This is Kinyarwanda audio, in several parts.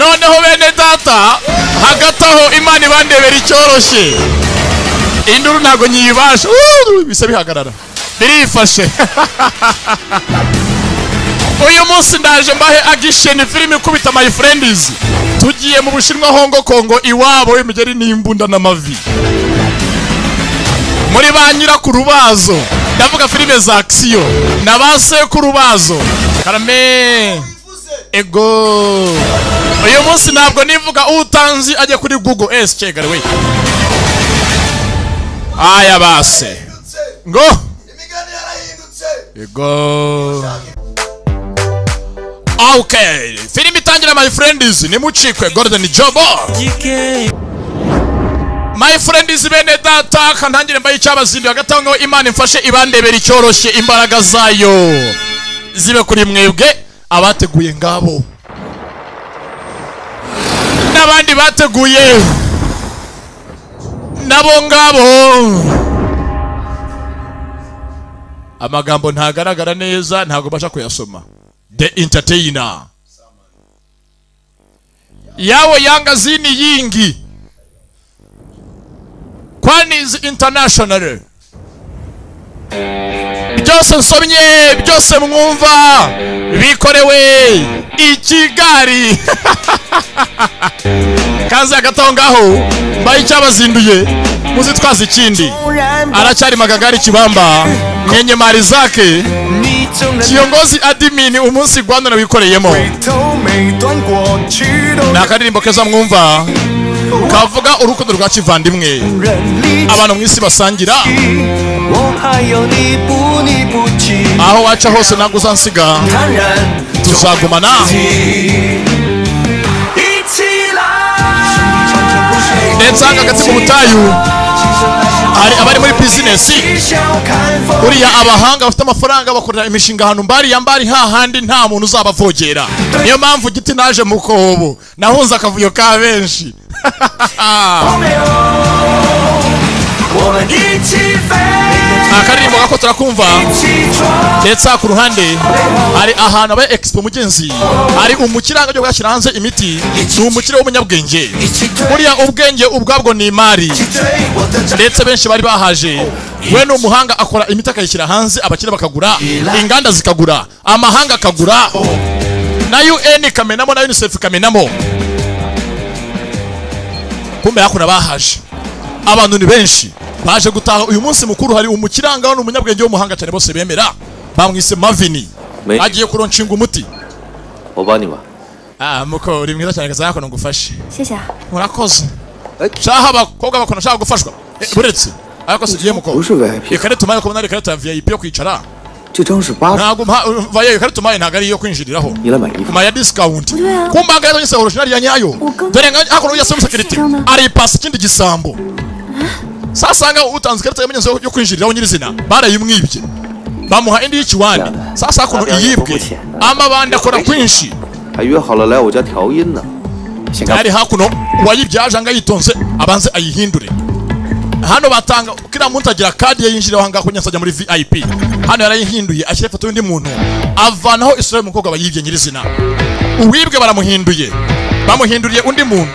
noneho bene data hagati aho Imana ibandebera icyoroshye induru ntago nyibasha bisa bihagarara birifashe uyu munsi ndaje mbahe agisheni filime ikubita my friends tugiye mu Bushinwa Hong Kong iwabo imigeri n'imbunda n'amavi muri ba nyirakuru bazo ndavuga filime za action na basekuru bazo karame ego uyu munsi ntabwo nivuga utanzi ajya kuri Google chegare we aya base ngo ego okay filime itangira my friends nimucikwe Golden Job my friends bene data kantangire mbaye cyabazindi hagatangaho Imana imfashe ibandebera icyoroshye imbaraga zayo zibe kuri mwebwe abateguye ngabo n'abandi bateguye nabo ngabo amagambo ntagaragara neza ntago basha kuyasoma the entertainer yawo yanga zini yingi Kwani's International byose nsomye byose mwumva bikorewe i Kigali kaza hagataho ngaho mbaye icyabazinduye muzitwaza ikindi aracyari magagari kibamba mwenye mari zake kiongozi admin umunsi Rwanda na wikoreyemo nakaririmbo keza mwumva kavuga urukundo rwa kivandimwe abantu mwisi basangira aho wacha hose ntabwo uzansiga tuzagumana ndetse hagati mu butayu hari abari muri business uriya abahanga bafite amafaranga bakorera imishinga hano mbari hahandi nta muntu uzabavogera niyo mpamvu giti naje mu kobo nahunze akavuyo ka benshi akaririmbo gako turakumva ndetse ku ruhande hari ahantu aba expo mugenzi hari umukiranga cyo gashyira hanze imiti ni umukire w'umunyabwenge buriya ubwenge ubwabwo ni imari ndetse benshi bari bahaje we no umuhanga akora imiti akayishyira hanze abakire bakagura inganda zikagura amahanga akagura na UN kamenamo na UNICEF kamenamo kumbe hakuna bahaje abantu ni benshi baje gutaha uyu munsi mukuru hari umukiranga n'umunyabwenge w'umuhanga cyane bose bemera bamwise Mavini agiye kuronshinga umuti obaniwa muko uri mwiza cyane gaza yako ngufashe murakoze shaha abakobwa bakona shaka gufashwa buretse ariko sigiye muko ikare tumaye ko nari karata VIP yo kwicara ntabwo vaye ikare tumaye ntago ari yo kwinjiriraho kumaya discount kumbaga yazo nyise original ya nyayo dore hako ya security ari pass kindi gisambo sasanga utanze karata yamenye yo kwinjiriraho nyirizina barayimwibye bamuha indi y'ikiwani sasa kuno iyibwe amabanda akora kwinshi ari hakuno wayibyaje anga yitonze abanze ayihindure hano batanga kira muntu agira kadi yinjiraho hanga kunyasajya muri VIP hano yarayihinduye ashyira foto y'undi muntu avanaho Israel mukobwa bayibye nyirizina uwibwe baramuhinduye bamuhinduriye undi muntu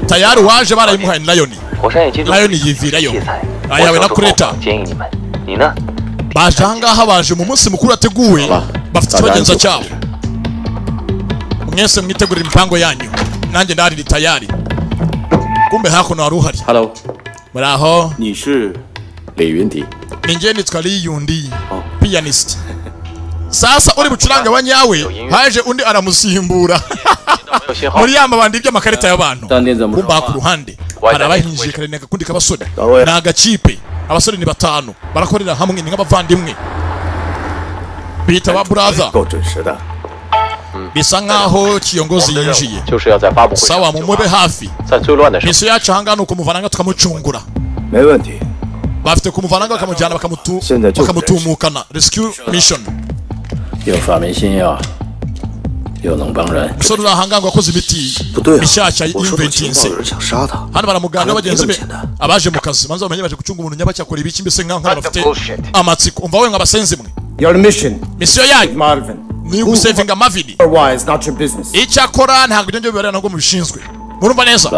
tayari waje barayimuhaye Lion yivirayo ayawe na kureta bajanga habaje mu munsi mukuru ateguwe bafite ikibagenza cyabo mwese mwitegurira imipango yanyu nanjye ndari tayari kumbe hakuno waruhari hello muraho ni shi Li Yundi ninjye nitwa Li Yundi pianist sasa uri bucuranga abanyawe haje undi aramusimbura muri yamba bandi by'amakarita y'abantu kumba ku ruhande arabahinjije karene gakundi kabasore naga chipe abasore ni batanu barakorera hamwe ni nk'abavandimwe bita ba brother bisa nkaho kiyongozi yinjiye sawa mumube hafi miso yacu hangana ukumuvananga tukamucungura bafite kumuvananga bakamujyana bakamutumukana rescue mission sori urahanganga wakoze imiti mishyashya y'inventinse hano baramuganga bagenzi be abaje mu kazi manza bamenye baje gucunga umuntu nyabaki akora ibiki mbese nkaho bafite amatsiko umva we nk'abasenzi mwe your mission misiyo yanyu ni ugusevinga amavini icyakora ntabwo ibyo bibarira nabwo mubishinzwe murumva neza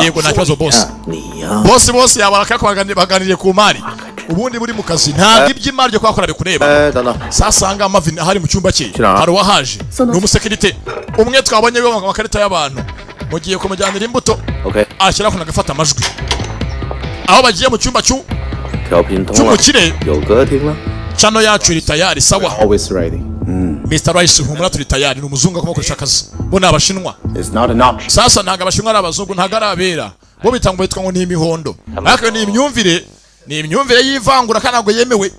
yego nta kibazo bosi bose yabara baganiriye ku mari ubundi buri mu kazi ntabwo iby'imari byo kwakora bikureba sasanga amavini ahari mu cyumba cye hari uwahaje ni umusekirite umwe twabonye we mu makarita y'abantu mugiye kumujyanira imbuto ashyira ku nagafata amajwi aho bagiye mu cyumba cy'umukire chano yacu iri tayari sawa Mr. Rice humura turi tayari ni umuzungu akomokoresha akazi bo ni abashinwa sasa ntago abashinwa ari abazungu ntago ari abera bo bitangwa bitwa ngo ni imihondo ariko ni imyumvire y'ivangura kandi ntabwo yemewe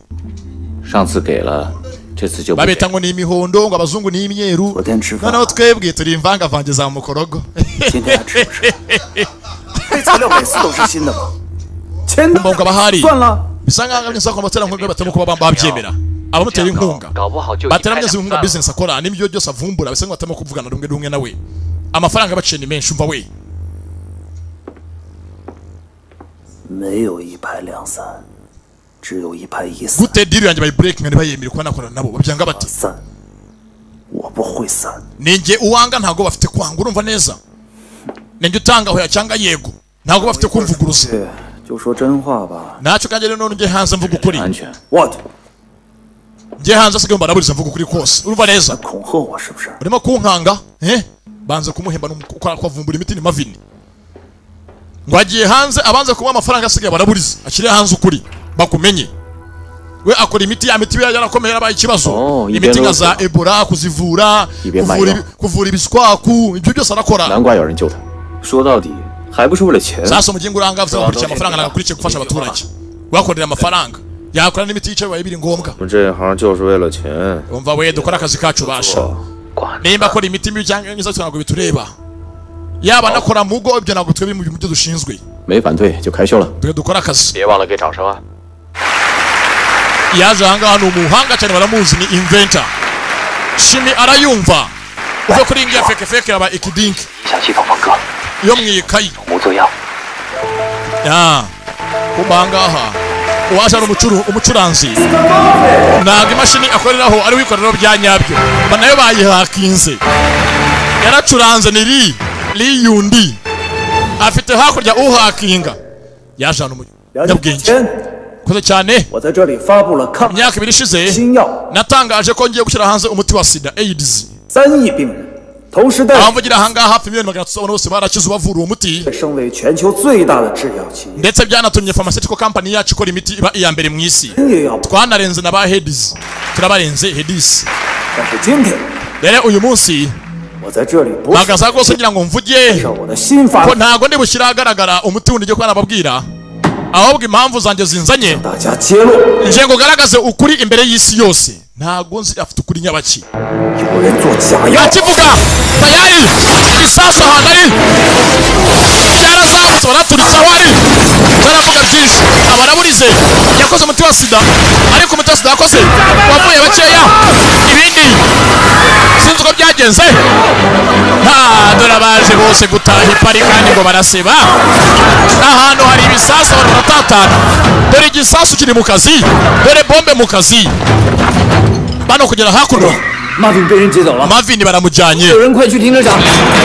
babita ngo ni imihondo ngo abazungu ni imyeru noneho twebwe turi imvangavange za mukorogo mbongo abahari bisa nkaho nk'isako batera nkunga batema kuba babyemera abamutera inkunga batera mnyezi inkunga business akora n'ibyo byose avumbura bisa nkaho batema kuvugana rumwe nawe amafaranga baciye ni menshi umva we 没有一拍两散，只有一拍一散。 gute deal yanjye bayi break ngani bayemera kuba nakorana nabo babyanga bati 散，我不会散。 ninjye uwanga ntago bafite kwanga urumva neza ninjye utanga hoya cyanga yego ntago bafite kumvuguruza 就说真话吧。 nacyo kandi rero none ngiye hanze mvuga ukuri What？ ngiye hanze asigaye mbaraburiza mvuga ukuri kose urumva neza 恐吓我是不是？ urimo kunkanga banze kumuhemba n'ukora kwavumbura imiti ni mavini ngo agiye hanze abanze kuba amafaranga asigaye baraburiza akiri hanze ukuri bakumenye we akora imiti ya miti yarakomeye abaye ikibazo imiti nka za Ebola kuzivura kuvura ibiswaku ibyo byose arakora 难怪有人救他。说到底还不是为了钱。 sasa umugingo uranga avuga gukurikiza amafaranga nagakurikiye gufasha abaturage wakorera amafaranga yakora n'imiti yicaye baye biri ngombwa 我们这一行就是为了钱。 umva we dukora akazi kacu basha nimba akora imiti mibi cyangwa ngiza ntabwo bitureba yaba nakora mugo ibyo ntabwo twebwe mu byo dushinzwe 没反对就开修了。 twe dukora akazi 别忘了给掌声啊！ yaje ahangaha ni umuhanga cyane baramuzi ni inventor shimi arayumva uve kuri ingi ya feke yaba ikidink 影响系统风格， yo mwikayi 无作样。 ya kumba ahangaha uwaje ari umucuranzi ntabwo imashini akoreraho ari wikorera bya nyabyo banayo bayihakinze yaracuranze ni li yundi afite hakurya uhakinga yaje hano nyabwenge koze cyane 我在这里发布了抗 imyaka 2 ishize 新药 natangaje ko ngiye gushyira hanze umuti wa sida AIDS 3亿病人，同时带 abavugira ahangaha hafi miliyoni 300 bose barakize bavura uwo muti 升为全球最大的制药企业。 ndetse byanatumye pharmaceutical company yacu ikora imiti iba iya mbere mu isi 也要， twanarenze na ba Hedis turabarenze Hedis 但是今天 rero uyu munsi 我在这里不是 bagaza rwose ngira ngo mvuge 介绍我的新发 ko ntago ndi bushyira ahagaragara umuti wundi ngiye kuba nababwira ahubwo impamvu zanjye zinzanye 大家揭露， nje ngo garagaze ukuri imbere y'isi yose ntago nzi afite ukuri nyabaki 有人做假药， akivuga tayari isasu ahantu ari byarazamutse baraturitse aho ari baravuga byinshi abaraburize yakoze umuti wa sida ariko umuti wa sida yakoze wavuye bakeya ibindi sinzi uko byagenze dore abaje bose gutaha ipari kandi ngo baraseba ahantu hari ibisasu abantu baratatana dore igisasu kiri mu kazi dore bombe mu kazi bano kugera hakuno 马丁被人接走了， Marvin baramujyanye 有人快去停车场！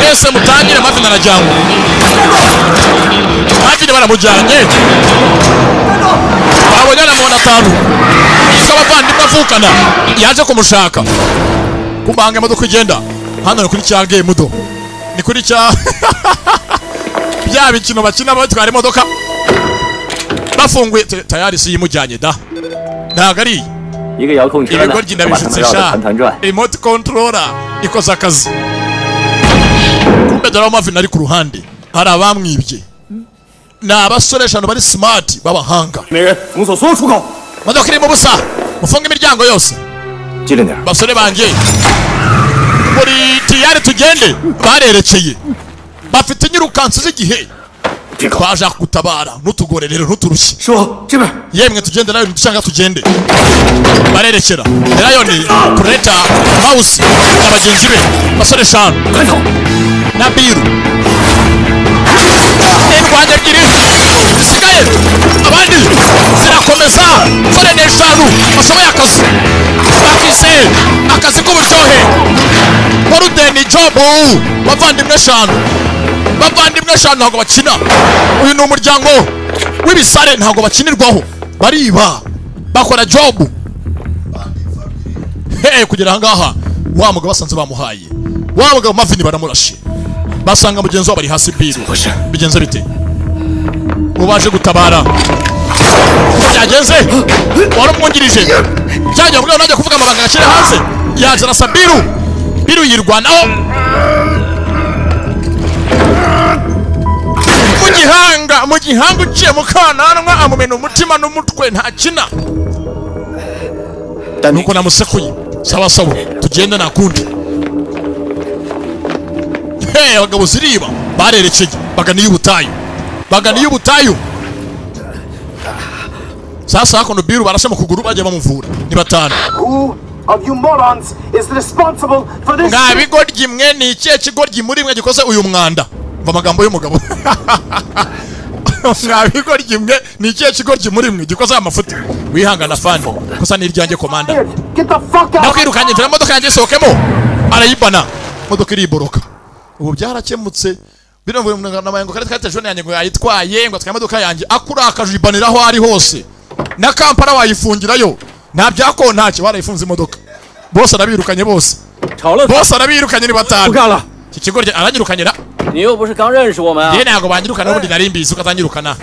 mwese mutangire Marvin arajyanwa Marvin baramujyanye babonye aramubona 5 yitwa abavandimwe avukana yaje kumushaka kumbanga imodoka igenda hano ni kuri cya game do ni kuri cya bya bikino bakina batwara imodoka bafunguye tayari si yimujyanye da ntago ari 一个遥控车呢， ibigoryi 把他们 ndabishutse 绕得 sha 团团转。 remote controller ikoze akazi kumbe dore Marvin ari ku ruhande hari abamwibye ni abasore 5 bari smart b'abahanga 没人，封锁所有出口。 modoka irimo ubusa mufunga imiryango yose 机灵点。 basore banjye buri tiyari tugende barerekeye bafite inyirukansi z'igihe twaje gutabara n'utugorerero n'uturushyi 说这边， yemwe tugende nayo dushaka tugende barerekera nayo ni kureta mouse n'abagenzi be basore 5 快走！ na biru indwanya ebyiri zisigaye abandi zirakomeza sore n'eshanu bashoboye akazi bakise akazi k'uburyohe Warudeni Jobu bavandimwe eshanu ntabwo bakina uyu ni umuryango w'ibisare ntabwo bakinirwaho bariba bakora jobu kugera ahangaha wa mugabo basanze bamuhaye wa mugabo Mavini baramurashe basanga mugenzi wabo bari hasi biru bigenze bite ubaje gutabara byagenze waramwungirije cyajya mbwa najya kuvuga amabanga gakire hanze yaje na Biru yirwanaho mu gihanga uciye mu kananwa amumena umutima n'umutwe ntakina nuko namusekuye sawa tugenda nakundi abagabo ziriba barerekeye baganiye ubutayu sasa hakono Biru barashe mu kuguru bajya bamuvura ni batanu nga bigoryi mwe ni ikihe kigoryi muri mwe gikoze uyu mwanda mva amagambo y'umugabo nga bigoryi mwe ni ikihe kigoryi muri mwe gikoze amafuti wihangana fani kosa ni iryanjye komanda nakwirukanye mvira modoka yanjye sohokemo arayibana modoka iriboroka ubu byarakemutse bino namayengo kare jone yanjye ngo yayitwaye ngo atwaye modoka yanjye akurakaje ibanira aho ari hose na Kampala wayifungirayo nta byakontake barayifunze imodoka bose arabirukanye bose arabirukanye ni batanu iki kigo aranyirukanye ra ntabwo banyirukana n'ubundi nari mbizi ukazanyirukana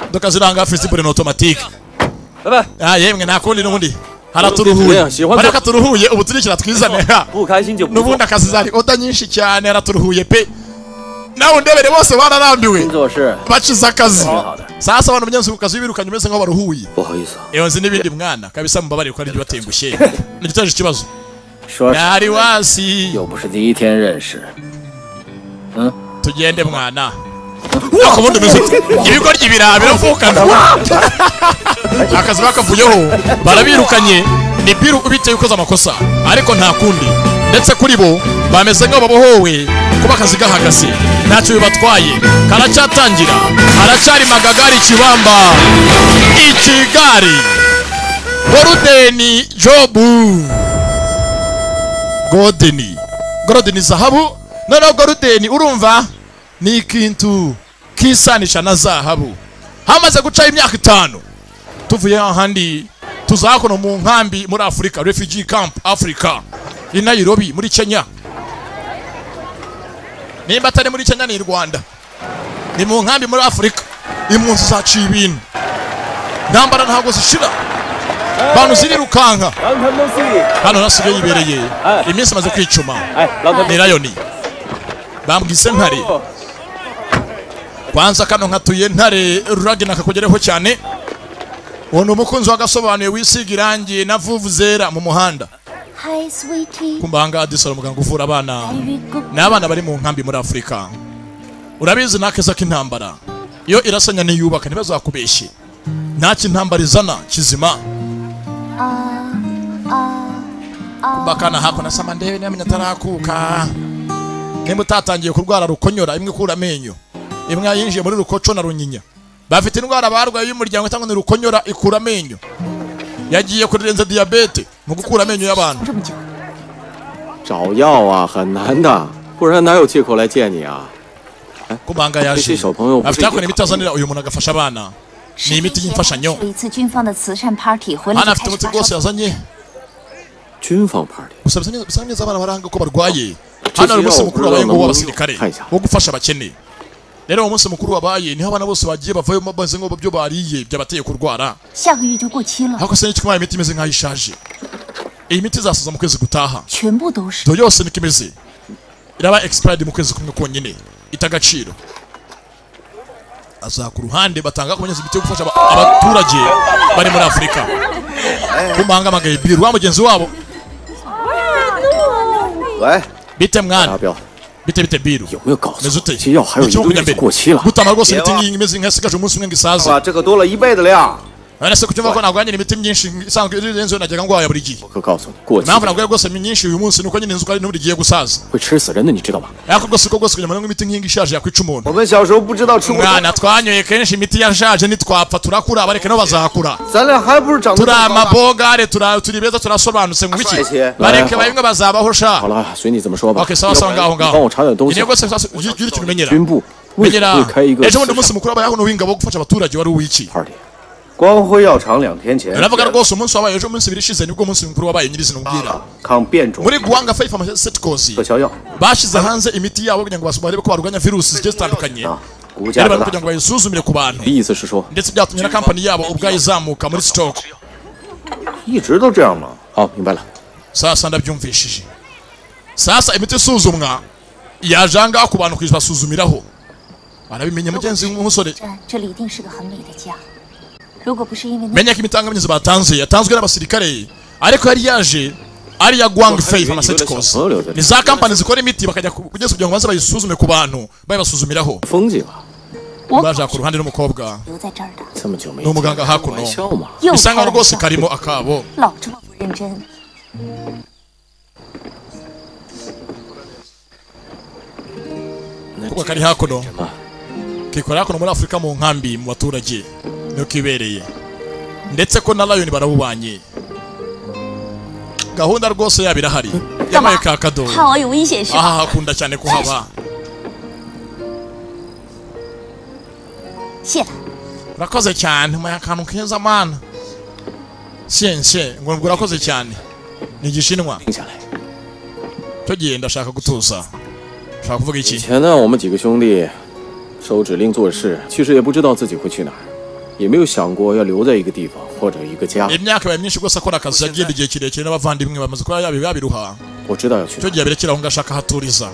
modoka ziranga flexible na automatique yemwe nakundi n'ubundi haraturuhuye bareka turuhuye ubu turikira twizane n'ubundi akazi zari oda nyinshi cyane haraturuhuye pe nawe ndebere bose bararambiwe baciza akazi sasa abantu munyenzi kukazi birukanye meze nko baruhuye nzi n'ibindi mwana kabisa mubabare ko ari byo batengushye nigitaje ikibazo yari wasi tugende mwana ako bundi muziki ibigoryi birabira mvukana akazi bakavuyeho barabirukanye ni Biru ubiteye ukoza amakosa ariko nta kundi ndetse kuri bo bameze nko babohowe kuba akazi gahagaze ntacyo bibatwaye karacyatangira aracyari magagari kibamba ikigari Warudeni Jobu Godeni zahabu noneho Warudeni urumva ni ikintu kisanisha na zahabu hamaze guca imyaka 5 tuvuye ahandi tuzakono mu nkambi muri Afrika refugee camp Africa i Nairobi muri Kenya nimba atari muri Kenya ni Rwanda ni mu nkambi muri Afrika impunzi zaciye ibintu ntambara ntabwo zishira bantu zirirukanka hano nasigaye yibereye iminsi maze kwicuma ni Rayoni bambwise ntare kwanza kano nkatuye ntare ruragina kakugereho cyane wono umukunzi wagasobanuye wisiga irangi na vuvu zera mu muhanda Hi sweetie kumbanga adisara muganga uvura abana n'abana bari mu nkambi muri Afrika urabizi nakeza k'intambara iyo irasanya niyubaka ntibazakubeshye ntaki intambara izana kizima bakana hako nasama ndebe n'amenya tarakuka nimba utatangiye kurwara rukonyora imwe kura amenyo imwe yinjiye muri rukoco na runyinya bafite indwara barwaye y'umuryango cyangwa ni rukonyora ikura amenyo yagiye kurenza diabete mu gukura amenyo y'abantu 找药啊很难的，不然哪有借口来见你啊？ kubanga yaje afite akone bitazanira uyu muntu agafasha abana ni imiti y'imfashanyo 一次军方的慈善 party 回来 ana afite umuti rwose yazanye 军方 party usabye abana baranga ko barwaye hano ari umunsi mukuru wabaye ngo w'abasirikare wo gufasha abakene rero umunsi mukuru wabaye niho abana bose bagiye bavayo mabaze ngo byo bariye byabateye kurwara 下个月就过期了 hako se n'ikimwe imiti imeze nk'ayishaje iyi miti zasoza mu kwezi gutaha 全部都是 do yose nikimeze iraba expired mu kwezi kumwe konyine itagaciro aza ku ruhande batanga kumenyeza imiti yo gufasha abaturage bari muri Afrika kumanga amagaye Biru wa mugenzi wabo bite mwana bite Biru mezute gutama rwose imiti ngiyi imeze nk'asigaje umunsi umwe ngisaza 这个多了1倍的量 Arese kucyumva ko nagwanye imiti myinshi isanzwe irenze najyaga ngwaya buri gihe. Mpamvu nagwaye rwose myinshi uyu munsi nuko nyine inzuka n'uri giye gusaza. Yako rwose ko rwose kunyama imiti nk'ingi ishaje yakwica umuntu. Mwana twanyoye kenshi imiti yashaje nitwapfa turakura bareke no bazakura. Turi amabogare turi beza turasobanutse mu biki. Bareke bayimwe bazabaho sha. Okay, sawa sawa ngaho ngaho. Ni rwose gira ikintu menyera. Menyera. Ejo bundi umunsi mukuru abayaho no wingabo gufasha abaturage wari uwiki. 光辉药厂2天前， Navuga rwose umunsi wabaye ejo munsi birishize nibwo umunsi mukuru wabaye nyirizina ubwira. 抗变种 Muri Guanga Faith Pharmaceuticals 特效药， bashize hanze imiti yabo kugira ngo barebe ko barwanya virusi zigiye zitandukanye. 股价 Kugira ngo bayisuzumire ku bantu. 意思是说， Ndetse byatumye na company yabo ubwayo izamuka muri stock. 一直都这样吗？ 好，明白了。 Sasa ndabyumvishije. Sasa imiti isuzumwa yajanga ku bantu kwisuzumiraho. Barabimenye mugenzi w'umusore. 这里一定是个很美的家。如果不是因为 Menya ko imitangamizi batanze yatanzwe n'abasirikare ariko yari yaje ari ya Guanga Faith Pharmaceuticals. Ni za company zikora imiti bakajya kugeza kugira ngo baze bayisuzume ku bantu bayibasuzumiraho. 风景啊， Baje ku ruhande n'umukobwa 留在这儿的， 这么久没 n'umuganga hakuno. 玩笑嘛。 又 Bisa 开 nkaho 玩 rwose 笑， karimo akabo. 老这么不认真。 Kuko kari hakuno. Kikora hakuno muri Afrika mu nkambi mu baturage. Niyo kibereye. Ndetse ko na Lion barabubanye. Gahunda rwose yabirahari. Yamaye kakado. 怕我有危险是吧？ Aha hakunda cyane kuhaba. 谢了。 Urakoze cyane mu yakantu keza mana. Siense ngo urakoze cyane. Ni igishinwa. 定下来。 Cyo gihe ndashaka gutuza. Shaka kuvuga 以 iki? 前呢，我们几个兄弟收指令做事，其实也不知道自己会去哪儿，也没有想过要留在一个地方或者一个家。 Imyaka yabaye myinshi rwose akora akazi yagiye igihe kirekire n'abavandimwe bamaze kuba yabiruha. 我知道要去哪 Cyo 儿。 gihe birekera aho ngashaka haturiza.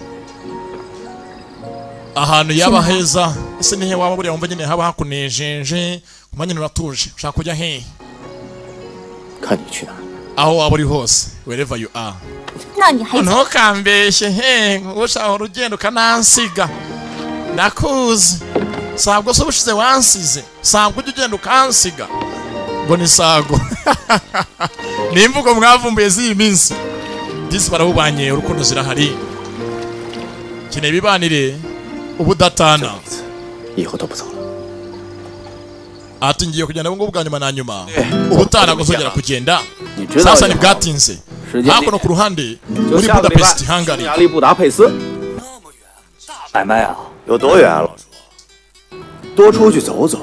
Ahantu yaba heza. Ese nihe waba buriya wumva nyine haba hakunejeje. Kuma nyine uratuje. Ushaka kujya he? 看你去哪儿。 Aho waba uri hose. Wherever you are. 那你还 Ntukambeshye he. Ushaka urugendo kanansiga. Ndakuzi. Sabwo so bushize wansize. Sabwo ujye ugenda ukansiga. Ngo ni sago. Ni imvugo mwavumbuye z'iyi minsi. Disi barahubanye urukundo zirahari. Kine bibanire ubudatana. 以后都不走了。 Ati ngiye kugenda ngo bwa nyuma na nyuma. Ubutana guzogera kugenda. 你知道 Sasa ni bwatinze. 时间 Hakuno ku ruhande 就 muri 下个礼拜 Budapest 匈 Hungary. 牙利布达佩斯。买卖啊？有多远啊，老叔？多出去走走。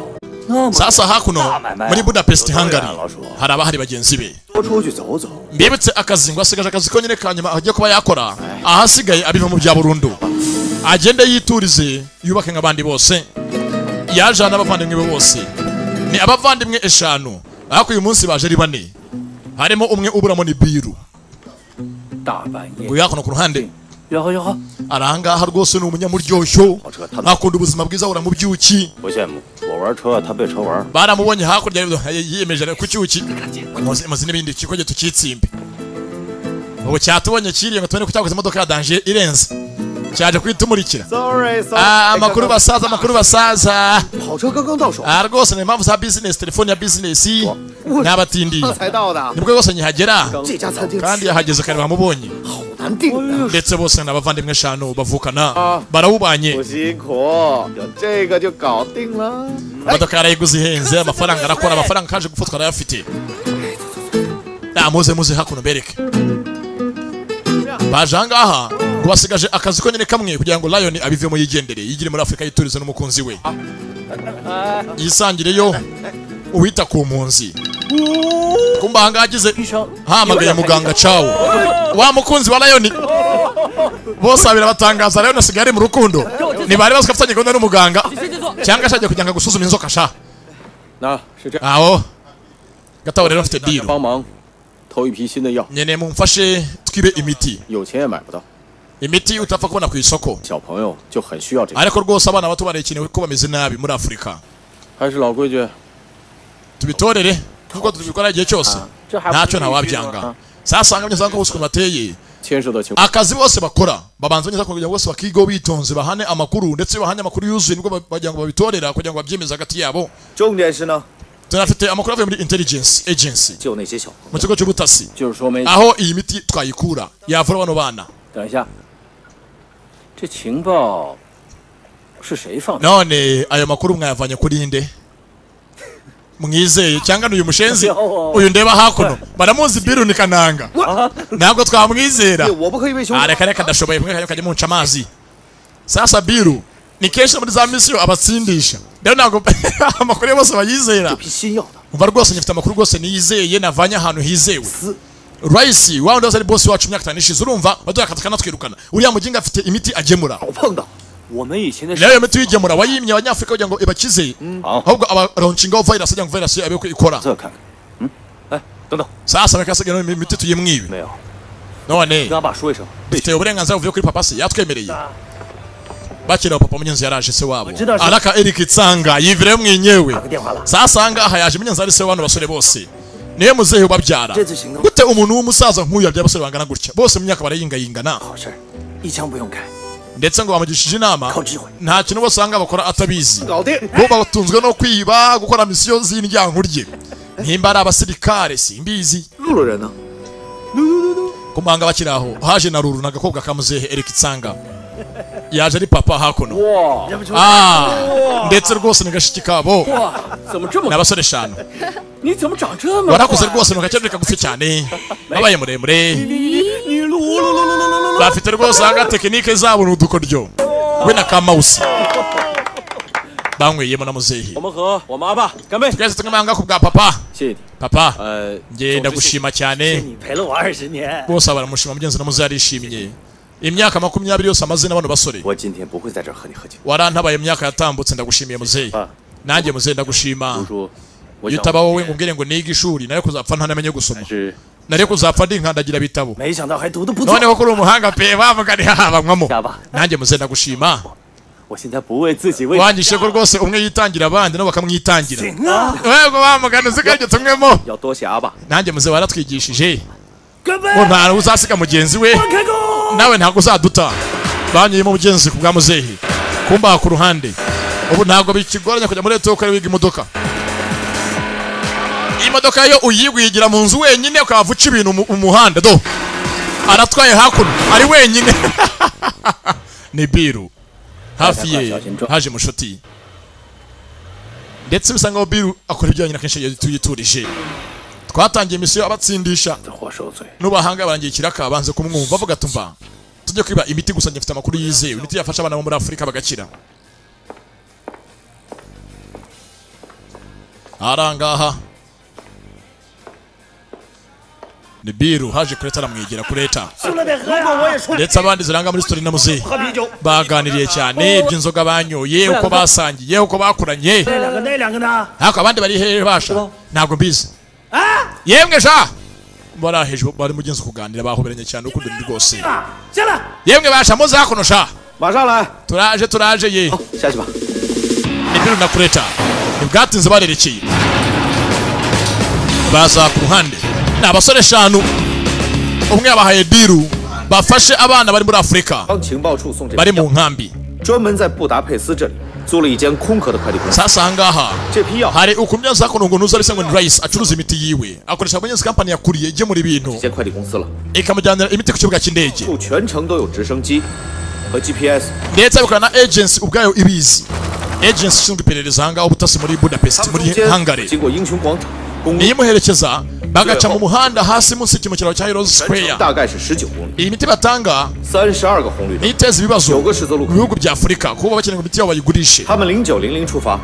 Sasa hakuno muri Budapest Hungary 老叔， hari abahari bagenzi be. 多出去走走。 Mbibutse akazi ngo asigaje akazi konyine kanyuma agiye kuba yakora. Ahasigaye abiva mu bya burundu. Agende yiturize yubake nk'abandi bose. Yaje n'abavandimwe be bose. Ni abavandimwe eshanu. Ariko uyu munsi baje ari bane. Harimo umwe uburamo ni biru. 大半夜 Ngo yakono ku ruhande. 哟呵哟呵， Arangaha rwose ni umunyamuryoshyo. Akunda ubuzima bwiza ura mu byuki. 不羡慕，我玩车，他被车玩。 Baramubonye hakurya yiyemeje ku cyuki. Maze n'ibindi kikoje tukitsimbe. Ubu cyatubonye kiriye ngo tubone ko cyakoze imodoka ya danger irenze. Cyaje kwitumurikira. Sorry， Amakuru basaza amakuru basaza. 跑车刚刚到手， Rwose ni impamvu za business telefone ya business n'abatindi. 才到的。 Nibwo rwose nyihagera 这家餐厅 kandi yahageze kare bamubonye. 好难订啊！ Ndetse bose n'abavandimwe eshanu bavukana barawubanye. 不辛苦，有这个就搞定了。 Imodoka yarayiguze ihenze amafaranga arakora amafaranga kaje gufatwa arayafite. Muze hakuno bereke. Baje ahangaha ngo basigaje akazi ko nyine kamwe kugira ngo Lion abivemo yigendere yigire muri Afrika yiturize n'umukunzi we. Yisangireyo uwita ku mpunzi. Kumba ahangaha agize hamagaye muganga cawo. Wa mukunzi wa Lion bose abira batangaza Lion asigaye ari mu rukundo. Ni bari baskafanye gahunda n'umuganga cyangwa ashaje kugira ngo gusuzuma inzoka sha. 那是这样， Aho gataho rero mfite 大家 deal. 帮忙投一批新的药， Nyene mumfashe twibe imiti. 有钱也买不到， Imiti utapfa kubona ku isoko. 小朋友就很需要这个。 Ariko rwose abana bato barekenewe ko bameze nabi muri Afrika. 还是老规矩， Tubitorere kuko tubikora igihe cyose. Ntacyo ntawabyanga. Sasa ngamye sanga bose kumateye. 牵涉到情况。 Akazi bose bakora babanza neza kugira bose bakigo bitonze bahane amakuru ndetse bahanye amakuru yuzuye nibwo bagira ngo babitorera kugira ngo babyemeze hagati yabo. 重点是呢， tunafite amakuru avuye muri intelligence agency 就那些小朋友， mu kigo cy'ubutasi 就是说没。 aho iyi miti twayikura yavura bano bana 等一下，这情报是谁放的？ none ayo makuru mwayavanye kuri nde mwizeye cyangwa n'uyu mushenzi uyu ndeba hakuno baramuzi Biru ni Kananga ntabwo twamwizera 我不可以为兄弟。 reka reka ndashoboye kumwe kajya munca amazi sasa Biru ni kenshi muri za misiyo abatsindisha rero ntabwo amakuru ye bose bayizera 这批新药的 umva rwose nyifite amakuru rwose niyizeye navanye ahantu hizewe Rice wa wundi wari boss wacu imyaka 5 ishize urumva baduyakataka natwirukana uriya muginga afite imiti agemura 老碰到， 我们以前的 rero iyo miti uyigemura wayimye abanyafurika kugira ngo ibakize ahubwo abaronshingaho virus kugira ngo virus abe ko ikora 这看看，哎，等等， sasa bakasigaye imiti tuyimwibe 没有， none 跟阿爸说一声， dufite uburenganzira buvuye kuri papa se yatwemereye bakira papa munyenzi yaraje se wabo Wajida- alaka Eric Tsanga yivire mwenyewe 打个电话了。 sasa ngaha yaje munyenzi ari se wano basore bose niye muzehe ubabyara Ndetse shinga- gute umuntu w'umusaza nk'uyu yabyara abasore bangana gutya bose mu myaka barayingayingana 好事儿，一枪不用开， ndetse ngo bamugishije inama 靠智慧， nta kintu bose usanga bakora atabizi 搞定。 bo batunzwe no kwiba gukora misiyo z'indyankurye nimba ari abasirikare simbizi 路人呢？ kumanga bakiri aho haje na Ruru n'agakobwa ka muzehe Eric Tsanga yaje ari papa hakuno 哇 ndetse rwose ni gashiki kabo 哇，怎么这么？ n'abasore 5 你怎么长这么？ warakuze rwose ntukakiri kagufi cyane babaye muremure 你噜噜噜噜噜噜噜！ bafite rwose hanga tekinike zabo n'udukoryo we na kamausi banyweyemo na muzehe 我们和我们阿爸干杯！ twese tumwanga ku bwa papa 谢谢你。 papa 呃， nge ndagushima cyane 你陪了我20年， bose baramushima mugenzi na muzehe arishimye imyaka 20 yose amaze n'abano basore 我今天不会在这儿和你喝酒。 warantabaye imyaka yatambutse ndagushimiye muzehe 爸， nanjye muzehe ndagushima 叔叔，我 iyo 想 utaba wowe ngo umbwire ngo nige ishuri nayo kuzapfa ntanamenye gusoma 是 nari kuzapfa ndi nkandagira bitabo 没想到还读得不错。 noneho kuri umuhanga pe bavuga ni haha banywamo 下吧， nanjye muzehe ndagushima 我现在不为自己为。 wangishe ko rwose umwe yitangira abandi nabo bakamwitangira 行啊， wego bamugana uzikajya tumwemo 要多谢阿爸。 nanjye muzehe waratwigishije 干杯！ ngo nta uzasiga mugenzi we 开工！ nawe ntabwo uzaduta banyuyemo mugenzi ku bwa muzehe kumbaha ku ruhande ubu ntabwo bikigoranye kujya muri leta yo wiga imodoka iyi modoka yo uyigwigira mu nzu wenyine ukaba uca ibintu mu muhanda do aratwaye hakuno ari wenyine ni Biru hafi ye haje mushuti ndetse bisa nkaho Biru akora ibyo wenyine akenshi tuyiturije twatangiye misiyo abatsindisha 这货受罪。 n'ubahanga barangiye ikiraka banze kumwumva avuga tumva tujye kwiba imiti gusa nyifite amakuru yizewe imiti yafasha abana bo muri Afurika bagakira arangaha ni Biru haje kureta aramwegera kureta 兄弟，喝呀！我也出。 ndetse abandi ziranga muri story na muzehe 喝啤酒。 baganiriye cyane iby'inzoga banyoye uko basangiye uko bakuranye 那两个呢？ ariko abandi bari hehe basha ntabwo mbizi yemwe sha bari hejuru bari mugenzi kuganira bahoberanye cyane uko ndi rwose 下来， yemwe basha muze hakuno sha 马上来。 turaje ye 好，下去吧。 ni Biru na kureta ntibwatinze barerekeye baza ku ruhande ni abasore 5 umwe yabahaye Biru bafashe abana bari muri Afurika 帮情报处送这 bari 批 mu 药， nkambi 专门在布达佩斯这里租了一间空壳的快递公司。 sasa ahangaha 这批药， hari ukuntu byanze hakuno ngo nuza ari ngo Rice acuruza imiti yiwe akoresha abanyenzi company yakuriye igemura ibintu 这间快递公司了， ikamujyanira imiti ku kibuga cy'indege 处全程都有直升机和 GPS， ndetse abikorana na agency ubwayo ibizi agency ishinzwe iperereza ahangaha ubutasi muri 他 Budapest 们 muri 中间 Hungary 经过英雄广场公路， niyo imuherekeza bagaca mu muhanda hasi munsi y'ikimukiro cya Heroes 全 Square 程大概是19公里， iyi miti batanga 32个红绿灯。 niteza ibibazo 9个十字路 mu 口， bihugu bya Afurika kuba bakeneye ngo imiti yabo bayigurishe 他们0900出发，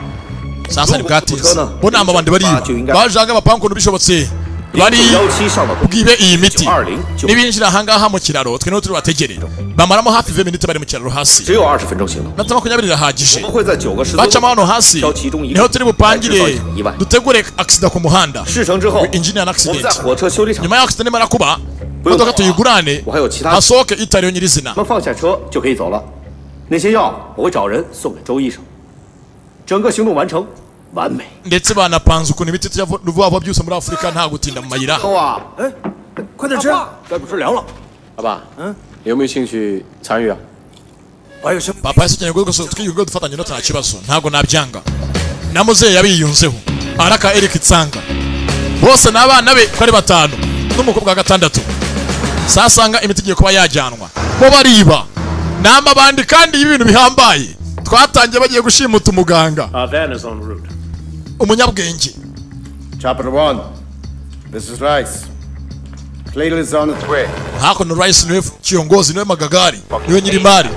sasa ni bwatinze Rubuga bo namba bandi bari bajaga bapangu bishobotse bari 0917上到东 bwibe iyi miti 920 nibinjira ahangaha mu kiraro twe niho turi bategere bamaramo hafi 20 minutes bari mu kiraro hasi 只有20分钟行动。 nata 20 我 irahagije 们会在9个十字路 bacamo 口 hano hasi 挑其中一 niho 个， turi 再制造 bupangire 一场意外。 dutegure accident ku muhanda 事成之后， injini an 我们 accident 在火车修理厂， nyuma ya accident nimara kuba 不用 imodoka 走了 tuyigurane 我还有其他， hasohoke itariyo nyirizina 我们放下车就可以走了。那些药我会找人送给周医生，整个行动完成，完美。 ndetse banapanze ukuntu imiti tuvuga vuba byose muri Afurika nta gutinda mu mayira 够啊！哎，快点吃，该不吃凉了。 阿爸，你有没有兴趣参与啊？ 我还有什 papa yasukeneye rwose twiga dufatanya no nta kibazo ntabwo nabyanga na muzehe yabiyunzeho araka Eric Tsanga bose n'abana be kuri batanu n'umukobwa wa 6 sasanga imiti igiye kuba yajyanwa bo bariba nama bandi kandi ibintu bihambaye twatangiye bagiye gushimuta umuganga umunyabwenge. Chapter 1. This is Rice. Cradle is on its way. Hakono Rice niwe kiongozi niwe magagari niwe nyirimari.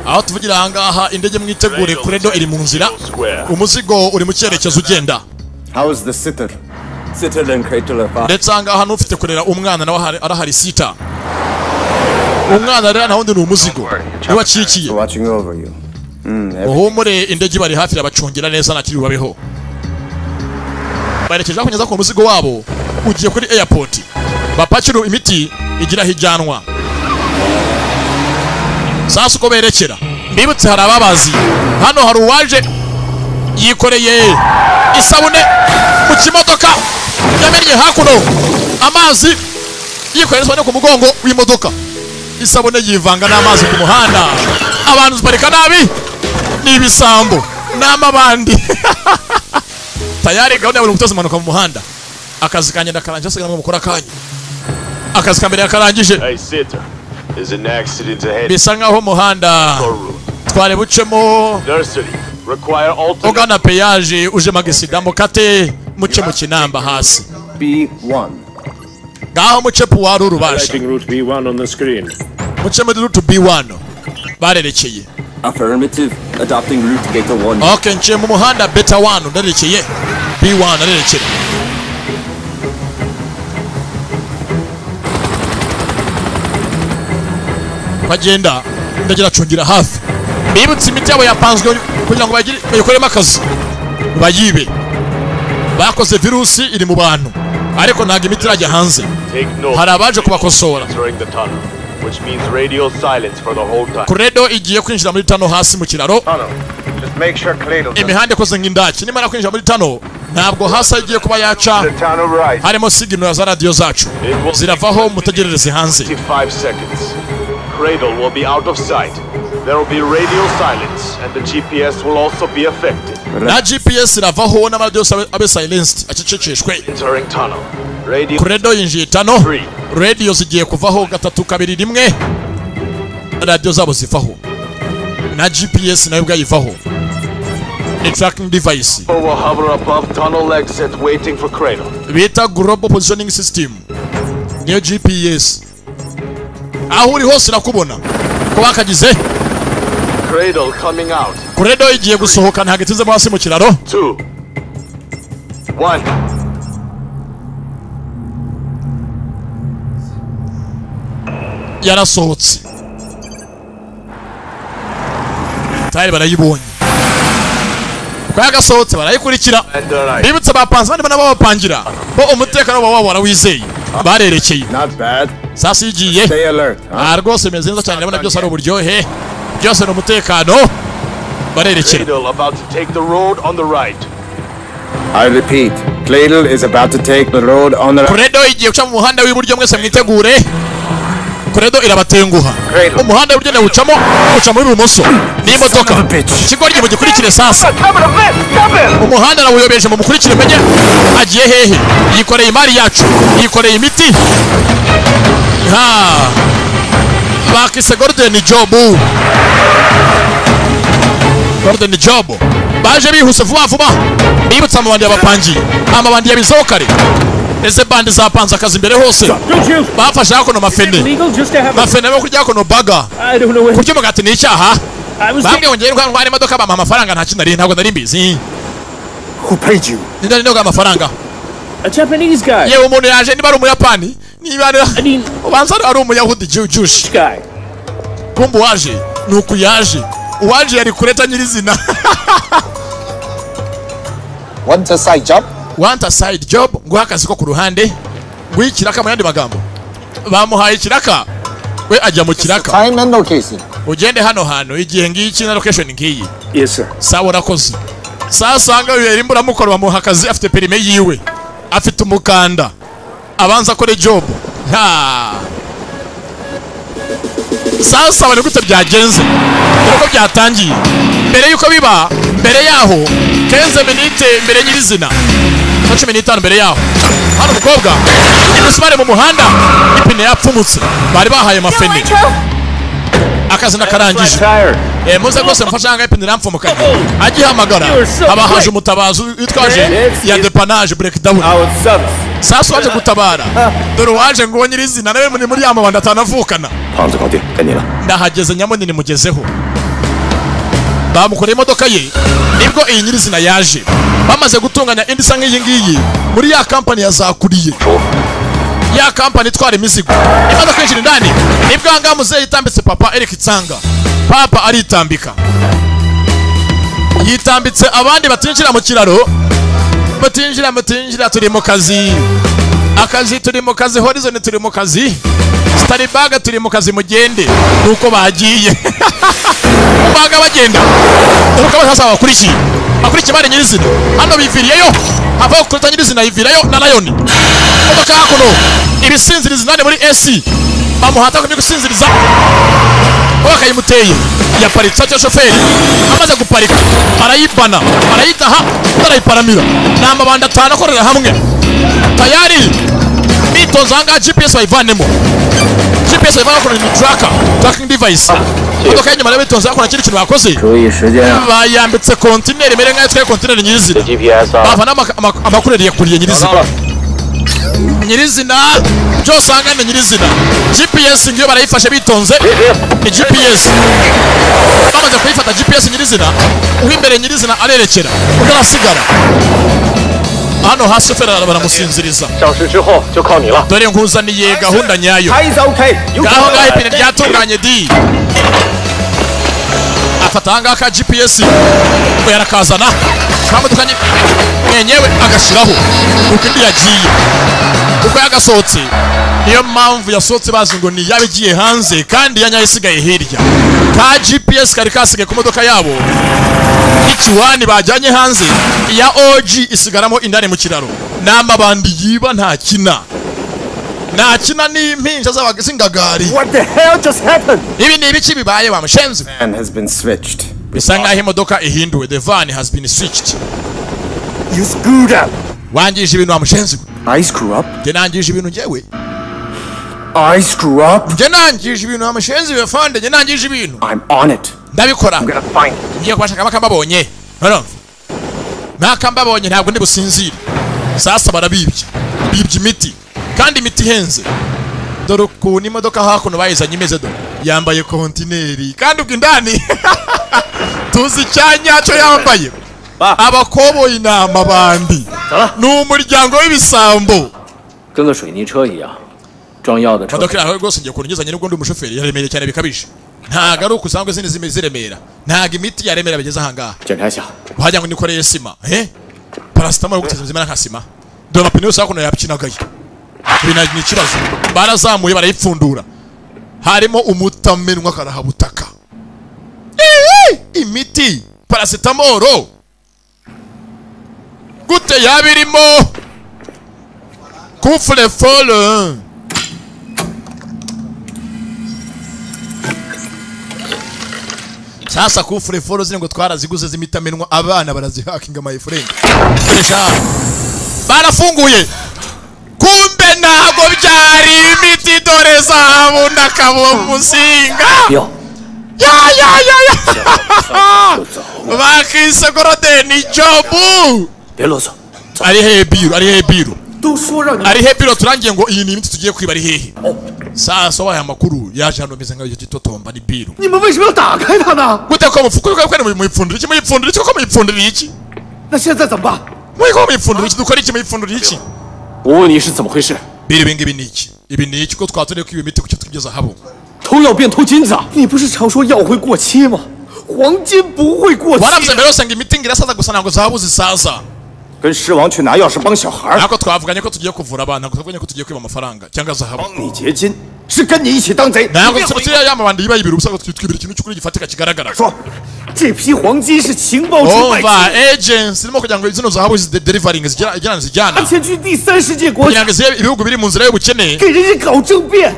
Aho tuvugira ahangaha indege mwitegure Credo iri mu nzira umuzigo uri mu cyerekezo ugenda. How is the sitter? Sitter and Cradle are ndetse ahangaha nufite kurera umwana nawe arahari sita umwana rero naho ndi umuzigo niwe acikiye watching over you. Uhumure indege bari hafi abacungira neza nakiri babeho. Barekeje kunyeza ku muzigo wabo ugiye kuri airport bapakira imiti igira hijyanwa. Sasa uko berekera mbibutse hari ababazi hano hari uwaje yikoreye isabune mu kimodoka yamenye hakuno amazi yikoreye isabune ku mugongo w'imodoka isabune yivanga n'amazi ku muhanda abantu bareka nabi n'ibisambo n'amabandi tayari gahunda ya buri mutoza manuka mu muhanda akazi kanye ndakaranje asigaye mu mukora kanye akazi kambere yakarangije bisa nkaho muhanda tware bucemo ogana peyaje uje magisida mukate muce mu kinamba hasi B1 ngaho muce puwaro rubasha muce muri route B1 barerekeye. Affirmative. Adopting route Beta 1. Okay, nce mu muhanda Beta 1 ndarekeye B1 ndarekeye. Bagenda ndagira cungira hafi. Bibutse imiti yabo yapanzwe kugira ngo bayikoremo akazi. Bayibe. Bakoze virusi iri mu bantu. Ariko ntago imiti irajya hanze. Hari abaje kubakosora. Which means radio silence for the whole time. Credo igiye kwinjira muri tano hasi mu kiraro. Just make sure Cradle. Imihanda koze ngindaki nimara kwinjira muri tano ntabwo hasa igiye kuba yaca. Harimo signal za radio zacu. Ziravaho mutegerereze hanze. 55 seconds. Cradle will be out of sight. There will be radio silence and the GPS will also be affected. Na GPS iravaho na radio abe silenced acececeshwe. Entering tunnel. Radio Credo yinjiye tano. Radio zigiye kuvaho 3-2-1 radio zabo zivaho na GPS nayo bwayivaho. A tracking device will hover above tunnel exit waiting for Cradle. Beta global positioning system niyo GPS aho uri hose nakubona ko bakagize Cradle coming out. Credo igiye gusohoka ntagetize mu hasi mu kiraro 2 1 yarasohotse tayari barayibonye kwa yagasohotse barayikurikira bibutse bapanze bandi nabo bapangira bo umutekano wabo warawizeye barerekeye not bad sasa igiye rwose meze neza cyane ndabona byose ari uburyohe byose no umutekano barerekera. Cradle about to take the road on the right. I repeat, Cradle is about to take the road on the right. Credo igiye guca mu muhanda w'iburyo mwese mwitegure. Credo irabatenguha umuhanda w'uburyo nawucamo uca muri ibumoso n'imodoka ikigoryi mugikurikire sasa umuhanda nawuyobeje mu mukurikire menye agiye hehe yikoreye imari yacu yikoreye imiti bakise Gordon Job baje bihuse vuba vuba bibutsa amabandi y'abapangiye amabandi yabizokare eze bandi zapanze akazi imbere hose bafashe hakono mafene yo kurya hakono baga kurya umugati ni icyaha bambwe wongeye ntwara imodoka bampa amafaranga nta kintu ntabwo nari mbizi. Who paid you? Ndari no amafaranga A Japanese guy. Yewe umuntu yaje niba ari umuyapani niba ubanza ari umuyahudi Jewish guy. Kumbu waje nuko yaje uwaje yari kureta nyirizina. Want a side job? Want a side job nguha akazi ko ku ruhande ngwikiraka mu yandi magambo bamuhaye kiraka we ajya mu kiraka Time and location. ugende hano igihe ngiki na location ngiyi. Yes sir. Sawa urakoze. Sasa nga yari imbura mukoro bamuha akazi afite perime yiwe afite umukanda abanza kore job sasa bari gute byagenze uko byatangiye mbere yuko biba mbere yaho kenze minite mbere nyirizina 15 mbere yaho hano umukobwa imisumari mu muhanda ipine yapfumutse bari bahaye amafeni akazina karangije muze rwose mfashanga ipine yampfumukanye agihamagara abahaje umutabazi witwaje ya depanage breakdown sasa waje gutabara dore waje ngo nyirizina nawe muri ya mabanda atanavukana ndahageze nyamunini mugezeho bamukoreye imodoka ye nibwo iyi nyirizina yaje bamaze gutunganya indi isa nk'iyi ngiyi muri ya kampani yazakuriye ya kampani itwara imizigo imodoka yinjira indani nibwo ahangaha muzehe yitambitse papa Eric Tsanga papa aritambika yitambitse abandi batinjira mu kiraro batinjira turi mu kazi akazi turi mu kazi Horizon turi mu kazi Starbaga turi mu kazi mugende nuko bagiye baga bagenda nuko basasa bakurikiye bari nyirizina hano biviriyeyo hava kurita nyirizina yivirayo na Lion imodoka hakuno ibisinziriza nane muri AC bamuhata ko gusinziriza bakayimuteye yaparitse cyo shoferi amaze guparika arayibana arayitaha arayiparamira n'amabanda atanu akorera hamwe tayari mitozo anga GPS bayivanemo GPS bayivana ni tracking device imodoka y'inyuma rero mitozo akora kiri kintu bakoze bayambitse container mere nka twe container nyirizina bavana amakureri yakuriye nyirizina byose angana nyirizina GPS ngiyo barayifashe bitonze ni GPS bamaze kuyifata GPS nyirizina uhimbere nyirizina arerekera udarasigara hano hasi fera baramusinziriza dore nkuzaniye gahunda nyayo ngaho ngaho ipine ryatunganye di afata hanga ka GPS ngo yarakazana kamudukanye mwenyewe agashiraho uko ndi yagiye uko yagasohotse niyo mpamvu yasohotse bazi ngo ni yabigiye hanze kandi yanyaye isigaye hirya ka GPS kari kasigaye ku modoka yabo ikiwani bajyanye hanze ya OG isigaramo indani mu kiraro n'amabandi yiba nta kina n'impinja z'abagingagari. What the hell just happened? Ibi ni ibiki bibaye wa mushenzi? Van has been switched. Bisa nkaho imodoka ihinduwe. The van has been switched. You screwed up. Wangije ibintu wa mushenzi. I screw up? Je nangije ibintu njewe. I screw up? Je nangije ibintu wa mushenzi we fande je nangije ibintu. I'm on it. Ndabikora. I'm gonna find. Ngiye kwashaka bakambabonye. Hano. Nakambabonye ntabwo ndibusinzira. Sasa barabibye. Bibye imiti. Kandi imiti henze. Dore ukuntu imodoka hakuno bayizanye imeze do. Yambaye kontineri. Kandi ubwo indani. Tuzi cyanyaco yambaye. Abakoboyi inama bandi. N'umuryango w'ibisambo. 跟个水泥车一样，装药的车。 Modoka yawe rwose ngiye kunugezanye n'ubwo ndi umushoferi yaremereye cyane bikabije. Ntago ari ukusangwe zindi zimeziremera. Ntago imiti yaremera bigeze ahangaha. 检查一下。 Wajya ngo nikoreye sima. Paracetamol yo guteza zimena nka sima. Dore amapine yose hakuno yapyinagaye. Bina ni kibazo. Barazamuye barayipfundura. Harimo umutamenwa karahabutaka. Imiti paracetamol. Gute yabirimo. Kufle folle. Sasa kufle folle zine ngo twaraziguze zimitamenwa abana barazihakinga my friend.Resha. Barafunguye. Kumbe ntago byari imiti dore zahabu ndakabo musinga. Yo. Ya. Bakise gorode ni jobu. 别啰嗦。 Ari hebiro, ari hebiro. 都说让你 Ari hebiro turangiye ngo iyi ni imiti tugiye kwiba ari hehe. Sasa waye amakuru yaje hano meze nkaho gitotomba ni biro. 你们为什么要打开它呢？ Gute ko mufuko ko muyipfundira iki muyipfundira iki ko muyipfundira iki? 那现在怎么办？ Muyiko muyipfundira iki dukora iki muyipfundira iki? 我问你是怎么回事？ Biro bingi ni iki? Ibi ni iki ko twaturiye kwiba imiti kucyo tugeza habo? 偷药变偷金子啊！ 你不是常说药会过期吗？黄金不会过期。 Waravuze mbere yose ngo imiti ngirasaza gusa ntabwo zahabu zisaza. 跟狮王去拿钥匙帮小孩。 Nako twavuganye ko tugiye kuvura abana, twavuganye ko tugiye kwiba amafaranga cyangwa zahabu. 帮你劫金，是跟你一起当贼。 Ntabwo turiya yamabandi yiba ibiro usanga twitwibira ikintu cy'ukuri gifatika kigaragara. 说，这批黄金是情报局卖 Over agents irimo kugira ngo zino zahabu delivering zijyana 前去第三世界国家， kugira ngo zibe ibihugu biri mu nzira y'ubukene 给人家搞政变，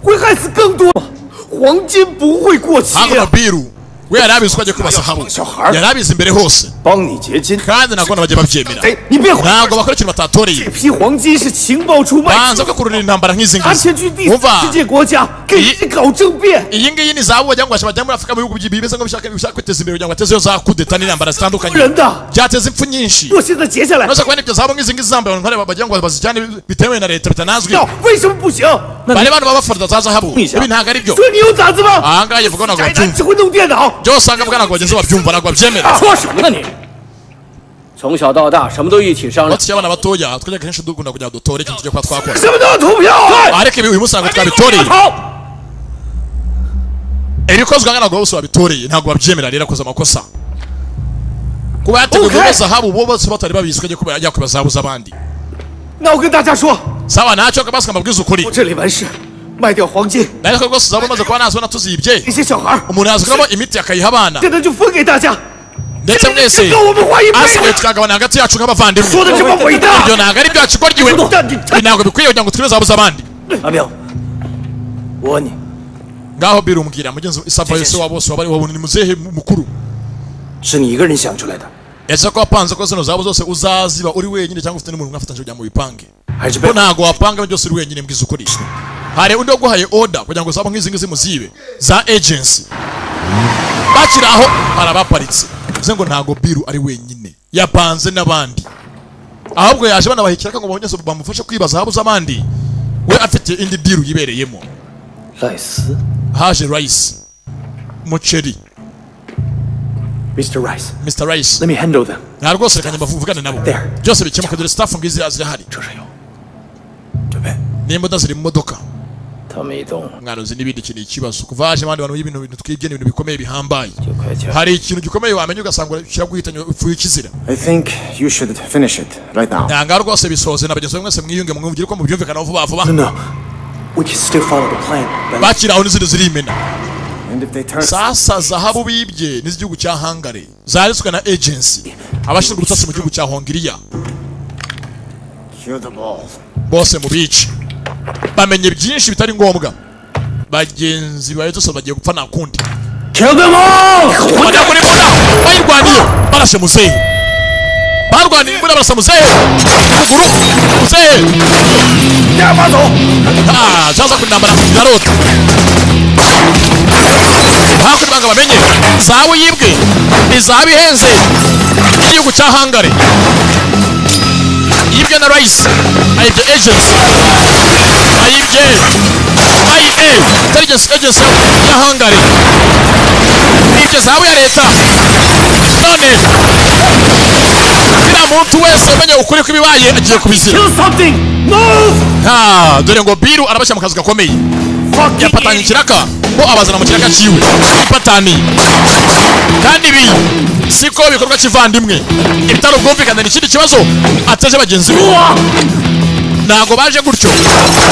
会害死更多吗？黄金不会过期 hakuno 啊！ biru we yarabizi ko agiye kuba zahabu yarabizi imbere hose kandi ntabwo bagiye babyemera ntabwo bakora ikintu batatoreye banza ko kurura intambara nk'izi ngizi wumva iyi ngiyi ni zahabu wagira ngo bajya muri Afurika mu bihugu bimeze ngo bishaka kwiteza imbere kugira ngo batezeyo za kudeta n'intambara zitandukanye byateza impfu nyinshi nose kuba n'ibyo zahabu nk'izi ngizi zambaye abantu bagira ngo bazijyane bitemewe na leta bitanazwi bari bantu baba baforda za zahabu ibi ntabwo ari byo ahangaha yivuga ntabwo babyumva byose usanga bwa ntabwo bagenzi babyumva ntabwo babyemera batiye abana batoya twajya kenshi dukunda kugira ngo dutore ikintu tugiye kuba twakora ariko ibi uyu munsi ntabwo twabitoreye ibikozwe aha ntabwo bose babitoreye ntabwo babyemera rero akoze amakosa kuba yateguye zahabu bo bose batari babizi ko ajya kuba zahabu z'abandi sawa ntacyo kabasika amabwiza ukuri ariko rwose zahabu maze kuba nazibona tuzibye umuntu yaziguramo imiti akayiha abana ndetse mwese asigaye tukagabana hagati yacu nk'abavandimwe ibyo ntabwo ari byacu goryiwe ntabwo bikwiye kugira ngo twibe zahabu z'abandi ngaho birumbwira mugenzi isava yose wa bose wabona ni muzehe mukuru ese ko wapanze ko zino zahabu zose uzaziba uri wenyine cyangwa ufite n'umuntu mwafatanyije kugira ngo bipange ko ntabwo wapanga byose uri wenyine mbwiza ukuri hari undi waguhaye order kugira ngo zahabu nk'izi ngizi muzibe za agency bakira aho arabaparitse bivuze ngo ntabwo biru ari wenyine yapanze n'abandi ahubwo yaje banabahikira ngo bonyese bamufashe kwiba zahabu z'abandi we afite indi biru yibereyemo haje Rice Mucheri Mr. Rice let me handle them nta rwose reka nyamavugane nabo byose bikemuka dore staff ngizi zirahari n'imodoka ziri mu modoka mwana uzi n'ibindi kintu ikibazo kuva haje abandi bantu y'ibintu twibye n'ibintu bikomeye bihambaye hari ikintu gikomeye wamenye ugasanga kiraguhitanye upfuye ikizira I think you should finish it right now nanga rwose bisoze nabagenzi mwese mwiyunge mwumvire ko mubyumvikana vuba vuba no we can still follow the plan bakiraho n'izindi zirimena sasa zahabu bibye n'igihugu cya Hungary zariswe na agency abashinzwe ubutasi mu gihugu cya Hongiriya bose mu bici bamenye byinshi bitari ngombwa bagenzi bawe zose bagiye gupfa nakundi kill them all bajya kuri mbona bayirwaniye barashe muzehe barwaniye mbona barasa muzehe ukuguru muzehe zaza kuri nambara narota hakurya banga bamenye zahabu yibwe ni zahabu ihenze igihugu cya Hungary yibwe na Rice ayibye agency ayibye IA intelligence agency ya Hungary yibye zahabu ya leta none kila muntu wese umenye ukuri kw'ibibaye agiye kubizira dore ngo biru arabashya mu kazi gakomeye yapatanye ikiraka bo abazana mu kiraka ciwe ipatani kandi ibi siko bikorwa kivandimwe ibitaro bwumvikana n'ikindi kibazo ateje bagenzi be ntago baje gutyo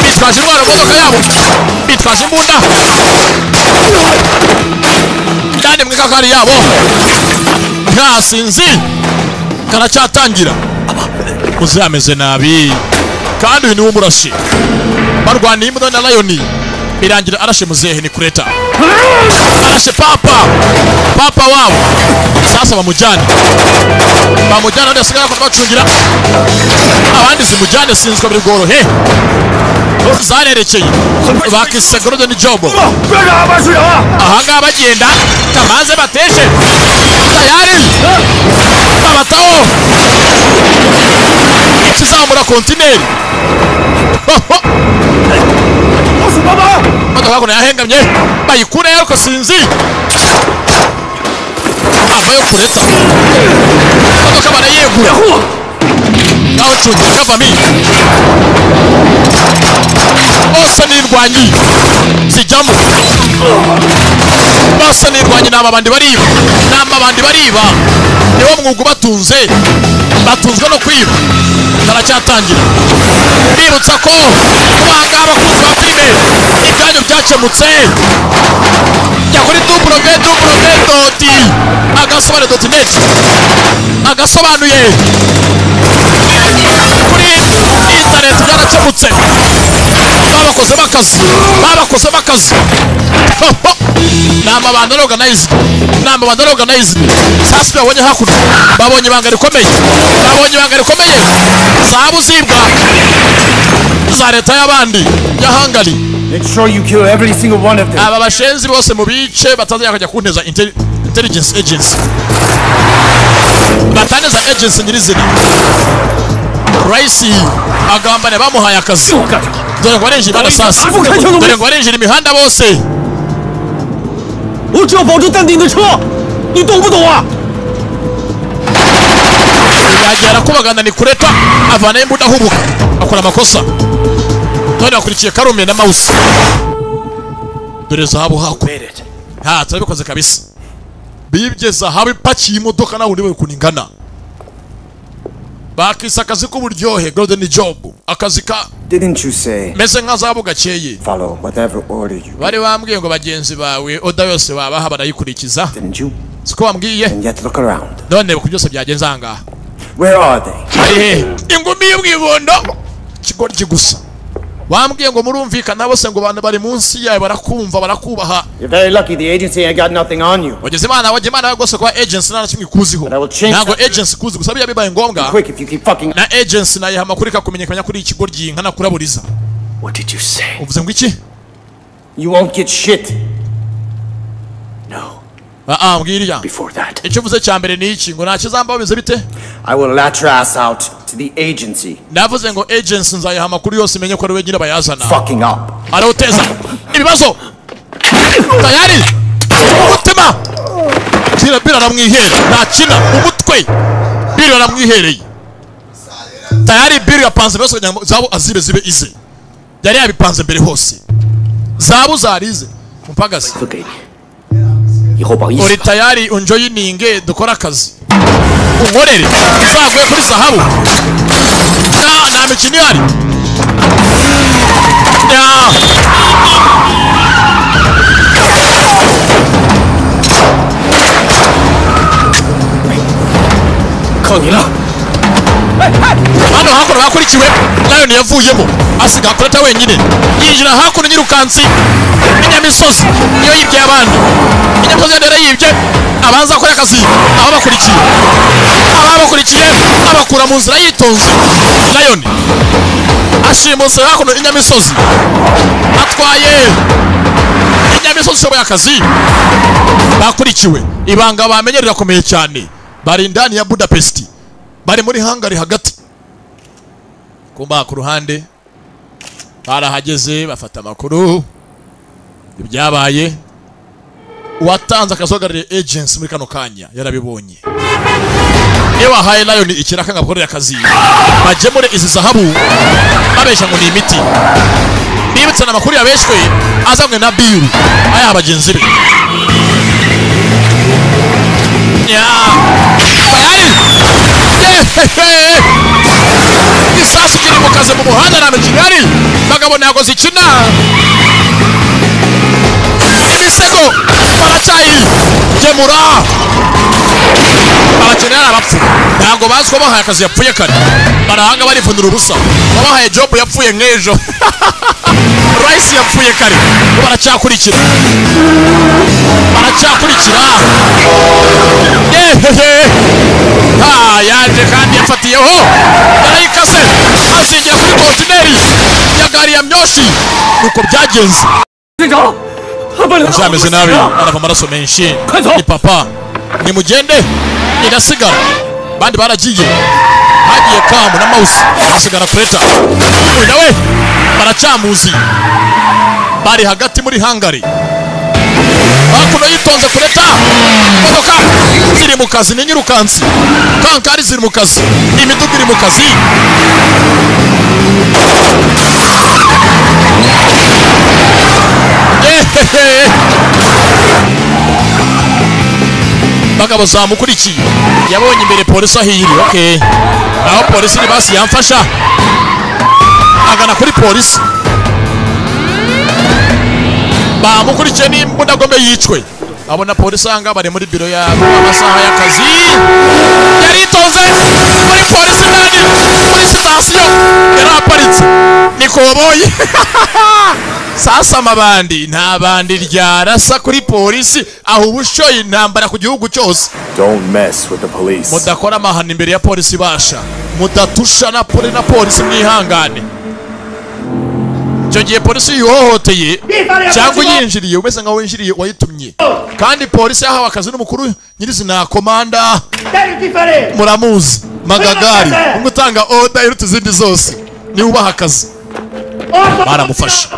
bitwaje intwaro modoka yabo bitwaje imbunda kandi mwikakari yabo ntasinzi karacyatangira uzameze nabi kandi uyu ni umurashi barwaniye imbunda na Lion birangira arashe muzehe ni kureta arashe papa wabo sasa bamujyana none asigara ko bacungira abandi zimujyane sinzwe biri gorohe zarerekeye bakisegurode ni jobo ahanga bagenda kamaze bateshe tayari babataho ikizamura kontineri modoka kuna yahengamye bayikure ariko sinzi avayo kureta modoka barayegura naho cungira kavami bose nirwanyi zijyamo bose nirwanyi n'aba bandi bariba niwo mwuga batunzwe no kwiba karacyatangira bibutsa ko kubanga abakunzi ba filime ibyanyu byakemutse jya kuri www.agasobane.net agasobanuye kuri internet byarakemutse babakoze bakazi nama bandana organized sasa babonye hakuno babonye ibanga rikomeye zahabu zibwa za leta y'abandi ya Hungary. Make sure you kill every single one of them. Aba bashenzi bose mu bice batazajya kujya kunteza intelligence agency, bataneza agency nyirizina. Raisi agambane bamuhaye akazi, dore ngo arenje imihanda sasa, dore ngo arenje imihanda bose. 我只要保住淡定的车，你懂不懂啊？ yagera kubagana ni kureta avana imbuda hubuka akora amakosa. None akurikiye Karume na Mouse. Dore zahabu hako. Ha, turabikoze kabisa. Bibye zahabu ipakiye imodoka nawe uri kuningana. Bakisa akazi k'uburyohe golden job. Akazi ka Didn't you say? Meze nka zahabu gakeye. Follow whatever order you. Bari bambwiye ngo bagenzi bawe oda yose babaha barayikurikiza. Didn't you? Siko bambwiye. And yet look around. None ku byose byagenze anga. Where are they? Ingumi y'ubwibondo. Kigoryi gusa. Wambwiye ngo murumvikana bose ngo abantu bari munsi yawe barakumva barakubaha. You're very lucky the agency ain't got nothing on you. Wageze imana gose kwa agency nana kimwe kuziho. Ntago agency kuzi gusa bibaye ngombwa. Quick if you keep fucking. Na agency naye hamakuri kakumenyekanya kuri ikigoryi nkana kuraburiza. What did you say? Uvuze ngo iki? You won't get shit. No. Mbwiriya. Before that. Icyo uvuze cyambere ni iki ngo nakizamba bimeze bite? I will lat your ass out to the agency. Navuze ngo agency nzayiha amakuru yose menye ko ari we nyine bayazana. Fucking up. Aroteza. Ibibazo. Tayari. Umutima. Bira aramwihera. Ntakina umutwe. Bira aramwihereye. Tayari bira yapanze bose zabo azibe zibe ize. Yari yabipanze mbere hose. Zabo zarize. Mpagaze. Uri tayari unjoyininge dukora akazi. Unkorere uzaguye kuri zahabu. Na mikino yari. Kongila. Hano hakuno hakurikiwe Lion yavuyemo asiga kureta wenyine yinjira hakuno nyirukansi inyamisozi iyo yibye abandi inyamisozi yandera yibye abanza akora akazi ababakurikiye abakura mu nzira yitonze. Lion ashimuse hakuno inyamisozi atwaye inyamisozi ishoboye akazi bakurikiwe ibanga bamenye rirakomeye cyane. Bari ndani ya Budapest, bari muri Hungary hagati. Kumba ku ruhande barahageze bafata amakuru ibyabaye. Watanze akazogarire agency muri kano kanya yarabibonye. Ewa haye Lion ikiraka ngakorera akazi bajemure izi zahabu babesha ngo ni imiti. Bibutsa na makuru yabeshwe azamwe na biru aya abagenzi be. Isasu kiri mu kazi mu muhanda na Kigali bagabona yakoze ikina imisego baracyayi gemura abakenera abapfu ntabwo baziko bahaye akazi yapfuye kare barahanga barivunira ubusa babahaye job yapfuye nk'ejo. Rice yapfuye kare baracyakurikira yaje kandi yafatiyeho yarayikase azingira kuri kontineri ya gari ya myoshi. Nuko byagenze ameze nabi arava amaraso menshi. Ni papa nimugende irasigara bandi baragiye hagiye Kamu na Mouse basigara kureta uyu nawe baracyamuzi. Bari hagati muri Hungary hakuno yitonze kureta imodoka ziri mu kazi n'inyirukansi kankari ziri mu kazi imiduga iri mu kazi. Bagabo zamukurikiye yabonye imbere polisi ahiri. Okay, aho polisi ni basi yamfasha agana kuri polisi bamukurikiye n'imbunda gombe yicwe. Abona polisi anga bari muri biro yabo amasaha y'akazi yaritonze muri polisi ndani muri sitasiyo yaraparitse. Niko oye sasa amabandi nta bandi ryarasa kuri polisi aho ubushoye intambara ku gihugu cyose. Don't mess with the police. Mudakora amahano imbere ya polisi basha, mudatusha na polisi mwihangane. Icyo gihe polisi yuhohoteye cyangwa yinjiriye umeze nka winjiriye wayitumye, kandi polisi yahawe akazi n'umukuru nyirizina komanda muramuzi Magagari, umutanga order iruta izindi zose, ni ubaha akazi baramufasha.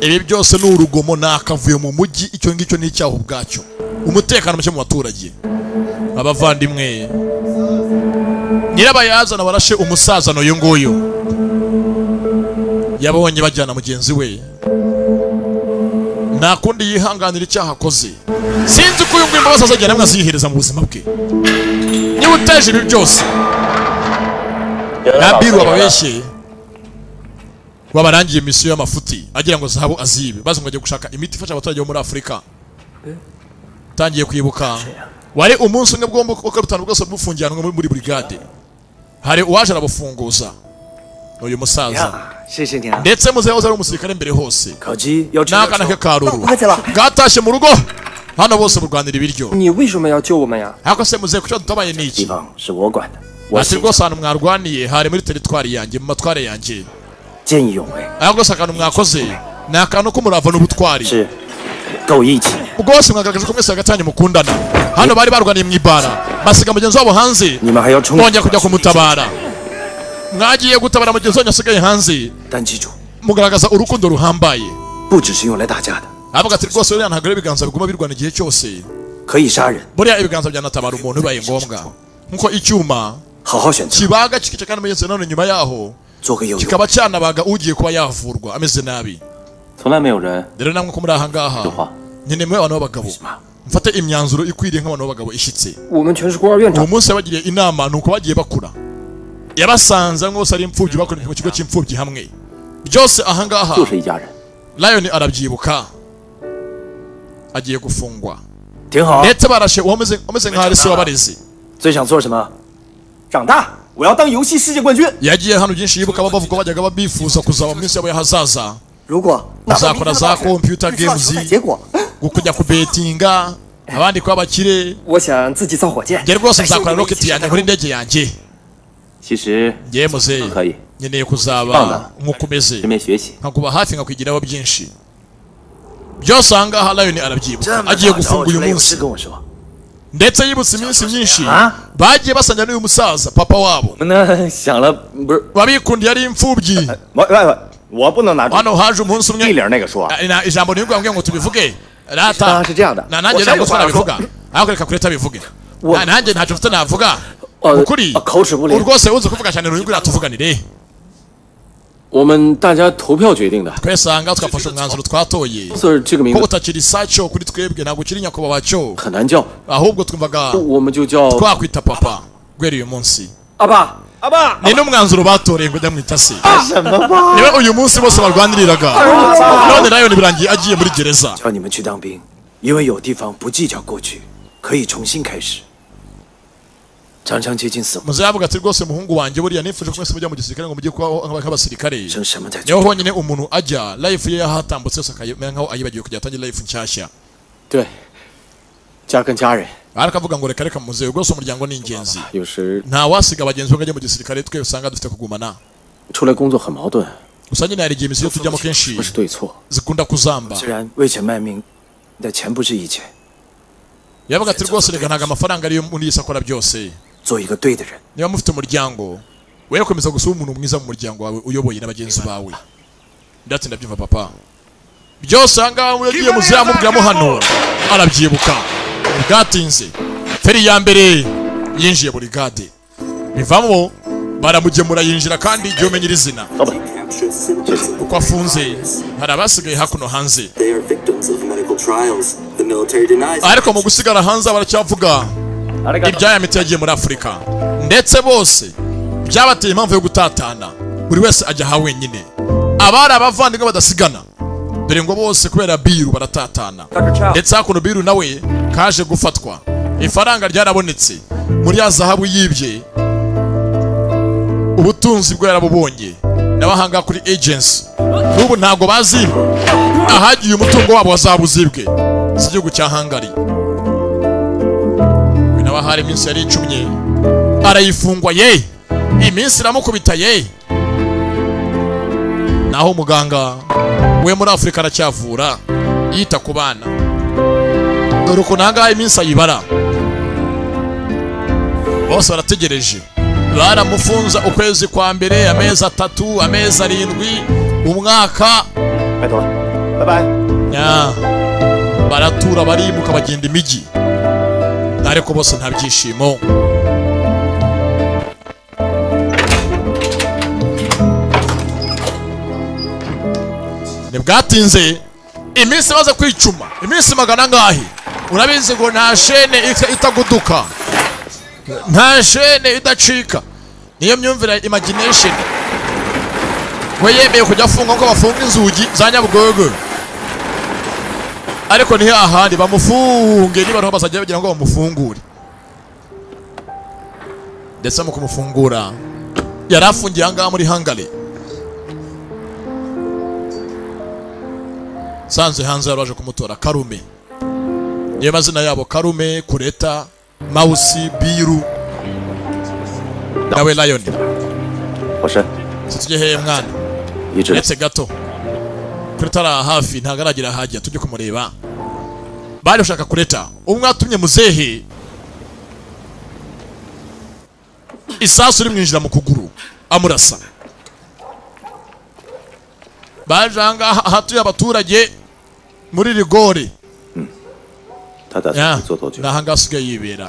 Ibi byose ni urugomo nakavuye mu mujyi, icyo ngicyo ni icyaho ubwacyo. Umutekano muke mu baturage. Abavandimwe nyirabayazana barashe umusaza no yongoyo yabonye bajyana mugenzi we, nta kundi yihanganira icyaha akoze. Sinzi ko uyu nguyu imbabazi azagenda mwazihereza mu buzima bwe. Niba uteje ibi byose nabiru wababeshye wabarangiye misiyo y'amafuti agira ngo zahabu azibe, bazi ngo ajye gushaka imiti ifasha abaturage bo muri Afurika. Tangiye kwibuka wari umunsi umwe bwombo ko rutanu rwose bufungiranwa muri brigade, hari uwaje arabufunguza uyu musaza, ndetse muzeho ari umusirikare mbere hose n'akana ke karuru gatashye mu rugo hano bose burwanira ibiryo. Hako se muzeho kucyo dutabaye niki? Ati rwose ahantu mwarwaniye hari muri teritwari yanjye, mu matware yanjye. Ahubwo se akantu mwakoze ni akantu k'umurava n'ubutwari bwose mwagaragaje ko mwese hagati yanyu mukundana. Hano bari barwaniye mu ibara basiga mugenzi wabo hanze, mwongera kujya kumutabara. Mwagiye gutabara mugenzi wanyu asigaye hanze, mugaragaza urukundo ruhambaye. Avuga ati rwose uriya ntabwo ibiganza biguma birwana igihe cyose, buriya ibiganza byanatabara umuntu bibaye ngombwa, nkuko icyuma kibaga kikica kandi mugenzi none nyuma yaho kikaba cyanabaga ugiye kuba yavurwa ameze nabi. Rero namwe ko muri aha ngaha nyine mwe abantu b'abagabo mfate imyanzuro ikwiriye nk'abantu b'abagabo ishyitse. Uwo munsi yabagiriye inama nuko bagiye bakura, yabasanza mwose ari imfubyi bakorera mu kigo cy'imfubyi hamwe byose aha ngaha. Lion arabyibuka agiye gufungwa, ndetse barashe umeze nka Harisi wabarezi. Yagiye hano byinshi yibuka bavuga bajyaga babifuza kuzaba mu minsi yabo y'ahazaza, uzakora za computer games, gukujya ku betinga, abandi kwa bakire. Ngiye rwose nzakora rocket yanjye kuri ndege yanjye. Ngiye muze nkeneye kuzaba nk'uko umeze, nkakuba hafi nkakwigiraho byinshi byose. Aha ngaha Lion arabyibuka agiye gufunga uyu munsi, ndetse yibutse iminsi myinshi bagiye basanga n'uyu musaza papa wabo babikundiye ari imfubyi. Hano haje umunsi umwe ijambo niyubwira ngo tubivuge rata nanjye ntabwo twanabivuga, ariko reka kureta bivuge nanjye ntacyo mfite navuga ukuri rwose uzi kuvuga cyane uruyugura tuvuganire. 我们大家投票决定的。 twese aha ngaha twafashe umwanzuro twatoye ko utakiri sacho kuri twebwe, ntabwo ukiri nyakubahwa cyo, ahubwo twumvaga twakwita papa guhera uyu munsi. Ni n'umwanzuro batoreye ngo ndamwita se, niwe uyu munsi bose barwaniriraga, none Lion birangiye agiye muri gereza. Muzavuga ati rwose muhungu wanjye buriya nifuje ko mwese mujya mu gisirikare ngo mujye kubaho nk'abasirikare. Niho honyine umuntu ajya life ye yahatambutse yose akayemera nkaho ayibagiwe kujya atangira life nshyashya. Arakavuga ngo reka reka muzehe rwose umuryango ni ingenzi, nta wasiga abagenzi bajya mu gisirikare twe usanga dufite kugumana. Gusa nyine hari igihe imisiyo tujyamo kenshi zikunda kuzamba. Yavuga ati rwose reka ntago amafaranga ariyo muri iyi sakora byose. Niba mufite umuryango we komeza gusaba umuntu mwiza mu muryango wawe uyoboye n'abagenzi bawe. Ndetse ndabyumva papa byose anga yagiye muzamubwiramo hano arabyibuka. Bwatinze feri ya mbere yinjiye brigade, bivamo baramugemura yinjira kandi igihe umenyira izina uko afunze. Hari abasigaye hakuno hanze, ariko mu gusigara hanze baracyavuga ibyaya miti yagiye muri Afurika, ndetse bose byabateye impamvu yo gutatana, buri wese ajya ha wenyine. Abari abavandimwe badasigana, dore ngo bose kubera biru baratatana, ndetse hakuno biru nawe kaje gufatwa. Ifaranga ryarabonetse muri ya zahabu yibye, ubutunzi bwo yarabubonye, n'abahanga kuri agency n'ubu ntabwo bazi ahagiye umutungo wabo wazabuzibwe si igihugu cya Hungary. We nawe hari iminsi yari icumye arayifungwa ye, iminsi iramukubita ye. Naho umuganga we muri Afurika aracyavura yita ku bana, dore uko nangahe iminsi ayibara. Bose barategereje, baramufunza ukwezi kwa mbere, amezi 3, amezi 7, umwaka. Baratura barimuka bagenda imijyi, ariko bose nta byishimo. Nibwatinze iminsi baza kwicuma, iminsi magana ngahe. Urabizi ngo nta shene itaguduka, nta shene idacika. Niyo myumvira imagination. We yemeye kujya afunga ko bafunga inzugi za Nyabugogo, ariko ni ahandi bamufunge niba roho bazajya bagira ngo bamufungure. Ndetse mu kumufungura yarafungiye anga muri Hungary. Sanze hanze yaraje kumutora Karume. Niyo mazina yabo: Karume, Kureta, Mausi, Biru nawe Lion. Tujye mwana ndetse gato Kureta ara hafi ntagaragira hajya tujye kumureba. Bari bashaka Kureta, umwe atumye muzehe isasu rimwinjira mu kuguru amurasa. Bajanga hatuye abaturage muri rigore. Nahanga asigaye yibera.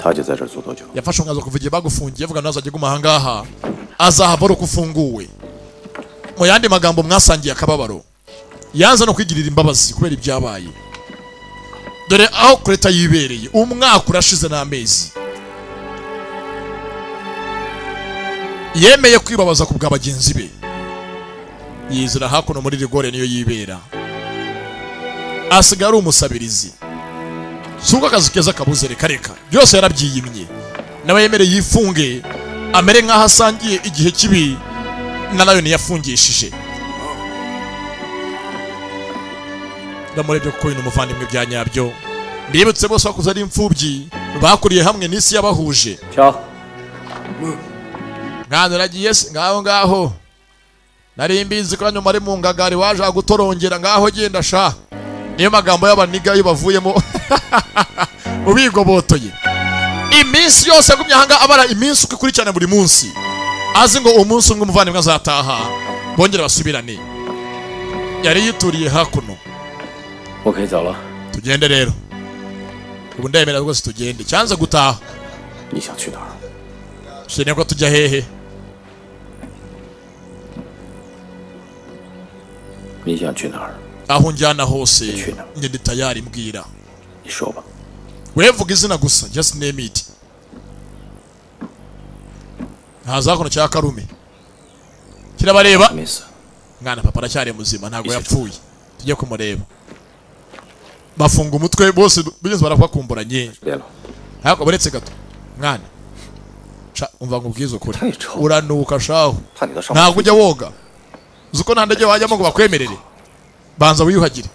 Yafashe umwanzuro kuva igihe bagufungiye avuga nazo ajye guma ahangaha azahava uko ufunguwe. Mu yandi magambo mwasangiye akababaro, yanze no kwigirira imbabazi kubera ibyabaye. Dore aho Kureta yibereye umwaka urashize n'amezi, yemeye kwibabaza ku bwa bagenzi be. Yizira hakuno muri rigore niyo yibera, asigara umusabirizi. Suko akazi keza kabuze reka byose yarabyiyimye. Nawe yemere yifunge amere nkaho asangiye igihe kibi na Lion yafungishije. Ndamurebye kuko ibintu umuvandimwe bya nyabyo. Mbibutse bose bakuze ari imfubyi, bakuriye hamwe n'isi yabahuje. Mwana uragiye se ngaho nari mbizi ko nyuma ari mu ngagari waje gutorongera ngaho genda sha. Niyo magambo y'abaniga yo bavuyemo ubigobotoye. Iminsi yose yagumye hanga abara iminsi ukikurikirana buri munsi, azi ngo umunsi umwe umuvandimwe azataha bongera basubirane. Yari yituriye hakuno. Okay, zala. Tugende rero. Ubu ndemera rwose tugende. Cyanze gutaha. Ni想去哪儿? Shene ko tujya hehe? Ni 想去哪儿? Aho njyana hose ndi tayari mbwira. Ishoba. Wevuga izina gusa, just name it. Haza kono cya Karume. Kirabareba? Mwana papa aracyari muzima ntago yapfuye. Tujye kumureba. Bafunga umutwe bose bigeze barakumburanye. Hako baretse gato. Mwana. Umva ngubwizo kuri. Uranuka shaho. Ntago ujya woga. Zuko nandege wajyamo ngo bakwemerere. Banza wiyuhagire.